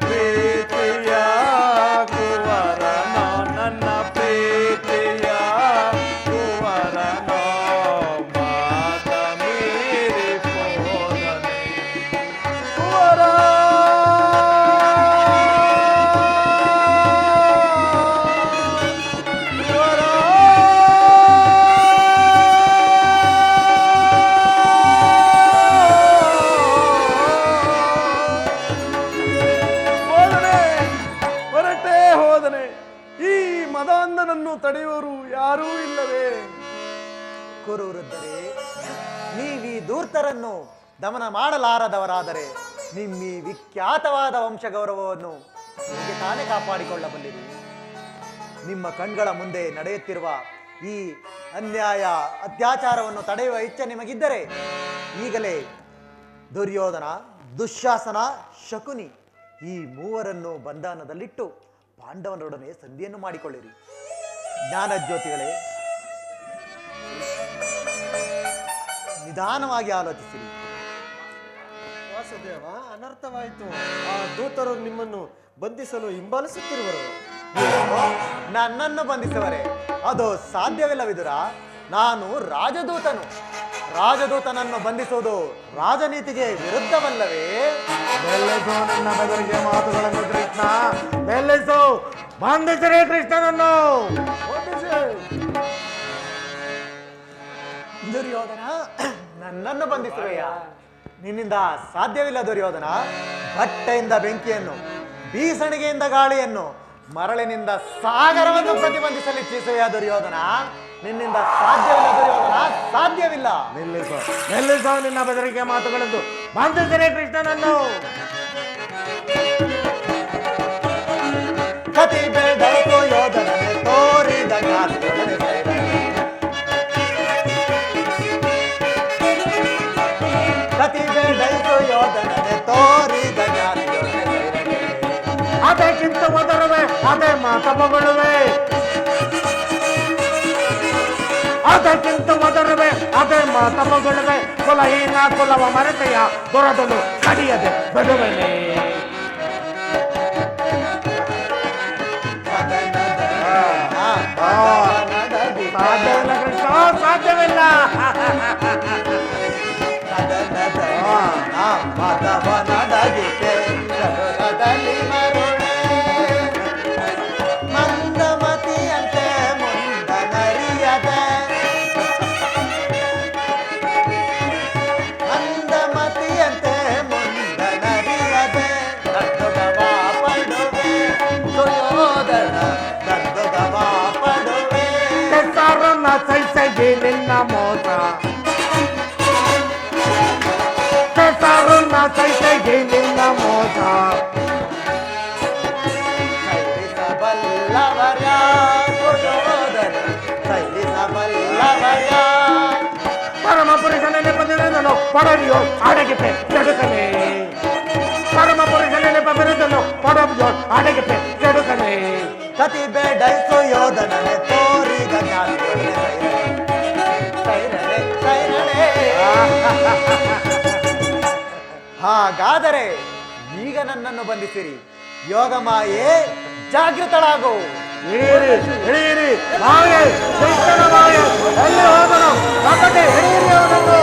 ಪ್ರೀತಿಯ ಕುವರನೋ ನನ್ನ ಪ್ರೀತಿಯ ಕುವರನೋ, ಮಾತ ಮೀರಿ ಹೋದನೆ. ಕುವರ ಕುವರ ಹೋದನೆ, ಹೊರಟೇ ಹೋದನೆ. ಈ ಮದಾಂಧನನ್ನು ತಡೆಯುವರು ಯಾರೂ ಇಲ್ಲವೇ? ಕುರುವೃದ್ಧರೇ, ನೀವೀ ಧೂರ್ತರನ್ನು ದಮನ ಮಾಡಲಾರದವರಾದರೆ ನಿಮ್ಮೀ ವಿಖ್ಯಾತವಾದ ವಂಶಗೌರವವನ್ನು ಹೇಗೆ ತಾನೇ ಕಾಪಾಡಿಕೊಳ್ಳಬಲ್ಲಿರಿ? ನಿಮ್ಮ ಕಣ್ಗಳ ಮುಂದೆ ನಡೆಯುತ್ತಿರುವ ಈ ಅನ್ಯಾಯ ಅತ್ಯಾಚಾರವನ್ನು ತಡೆಯುವ ಇಚ್ಛೆ ನಿಮಗಿದ್ದರೆ ಈಗಲೇ ದುರ್ಯೋಧನ, ದುಶ್ಯಾಸನ, ಶಕುನಿ ಈ ಮೂವರನ್ನು ಬಂಧನದಲ್ಲಿಟ್ಟು ಪಾಂಡವನೊಡನೆ ಸಂಧಿಯನ್ನು ಮಾಡಿಕೊಳ್ಳಿರಿ. ಜ್ಞಾನಜ್ಯೋತಿಗಳೇ, ನಿಧಾನವಾಗಿ ಆಲೋಚಿಸಿರಿ. ವಾಸುದೇವ, ಅನರ್ಥವಾಯಿತು. ಆ ದೂತರು ನಿಮ್ಮನ್ನು ಬಂಧಿಸಲು ಹಿಂಬಾಲಿಸುತ್ತಿರುವರು. ನನ್ನನ್ನು ಬಂಧಿಸುವರೆ? ಅದು ಸಾಧ್ಯವಿಲ್ಲ ವಿದುರ. ನಾನು ರಾಜದೂತನು. ರಾಜದೂತನನ್ನು ಬಂಧಿಸುವುದು ರಾಜನೀತಿಗೆ ವಿರುದ್ಧವಲ್ಲವೇ? ಬೆಲ್ಲಿಸು ನನ್ನ ಬೆದರಿಕೆ ಮಾತುಗಳನ್ನು ಕೃಷ್ಣ, ಬೆಲ್ಲಿಸು. ಬಂಧಿಸಿರಿ ಕೃಷ್ಣನನ್ನು. ದುರ್ಯೋಧನ, ನನ್ನನ್ನು ಬಂಧಿಸುವೆಯಾ? ನಿನ್ನಿಂದ ಸಾಧ್ಯವಿಲ್ಲ ದುರ್ಯೋಧನ. ಬಟ್ಟೆಯಿಂದ ಬೆಂಕಿಯನ್ನು, ಬೀಸಣಿಗೆಯಿಂದ ಗಾಳಿಯನ್ನು, ಮರಳಿನಿಂದ ಸಾಗರವನ್ನು ಪ್ರತಿಬಂಧಿಸಲು ಇಚ್ಛಿಸುವೆಯಾ ದುರ್ಯೋಧನ? ನಿನ್ನಿಂದ ಸಾಧ್ಯವಿಲ್ಲ ದುರ್ಯೋಧನ, ಸಾಧ್ಯವಿಲ್ಲ. ನಿಲ್ಲಿಸು, ನಿಲ್ಲಿಸು ನಿನ್ನ ಬೆದರಿಕೆ ಮಾತುಗಳದ್ದು. ಬಂಧಿಸಿರಿ ಕೃಷ್ಣನನ್ನು. ಕತಿ ಬೆಳೆದಳು ಯೋಧನನೆ ತೋರಿದ ಗಾತ್ರೊಡನೆ ಸೈರನೆ. ಕತಿ ಬೆಳೆದಳು ಯೋಧನನೆ ತೋರಿದ ಗಾತ್ರೊಡನೆ ಸೈರನೆ. ಅದಕ್ಕಿಂತ ಮೊದಲವೇ ಅದೇ ಮಾತ ಮಗಳುವೆ, ಅದಕ್ಕಿಂತ ಮೊದಲವೇ ಅದೇ ಮಾತ ಮಗಳುವೆ. ಕುಲಹೀನ ಕುಲವ ಮರೆತೆಯ ದೊರದಲು ಕಡಿಯದೆ ಬಿಡುವೆನೆ. ಸಾಧ್ಯವಿಲ್ಲ ಕೃಷ್ಣ, ಸಾಧ್ಯವಿಲ್ಲ. ಮಂದಮತಿಯಂತೆ ಮುಂದನರಿಯದೆ, ಮಂದಮತಿಯಂತೆ ಮುಂದನರಿಯದೆ, ದತ್ತುಗವ ಪಡುವೆ ಸುಯೋಧನ, ದತ್ತುಗವ ಪಡುವೆ. ಕೆಸರನ್ನ ಸೈಸಗಿ ನಿನ್ನ ಮೋಸ, ಕೆಸರನ್ನ ಸೈಸಗಿ ನಿನ್ನ ಮೋಸ. ಸೈರಿಸಬಲ್ಲವರ ಸುಯೋಧನ, ಸೈರಿಸಬಲ್ಲವರ. ಪರಮ ಪುರುಷನ ನೆಪದಿರುವುದನ್ನು ಪಡೆದಿಯೋ ಅಡಗಿಪೆ ಕೆಡುಕನೆ. ಪರಮ ಪುರುಷನ ನೆಪದಿರುವುದನ್ನು ಪಡೆದಿಯೋ ಅಡಗಿಪೆ ಕೆಡುಕನೆ. ಕತಿ ಬೇಡೈಸು ಯೋಧನನೆ ತೋರಿದ ಜ್ಞಾನಿಯೊಡನೆ ಸೈರನೆ, ಸೈರನೆ. ಹಾಗಾದರೆ ಈಗ ನನ್ನನ್ನು ಬಂಧಿಸಿರಿ. ಯೋಗ ಮಾಯೆ ಜಾಗೃತಳಾಗು. ಹಿಡಿಯಿರಿ, ಹಿಡಿಯಿರಿ. ಮಾಯೆ, ಕೃಷ್ಣನ ಮಾಯೆ ಎಲ್ಲಿ ಹೋದನು? ಪ್ರಕಟೆ ಹಿಡಿಯಿರಿ ಅವನನ್ನು.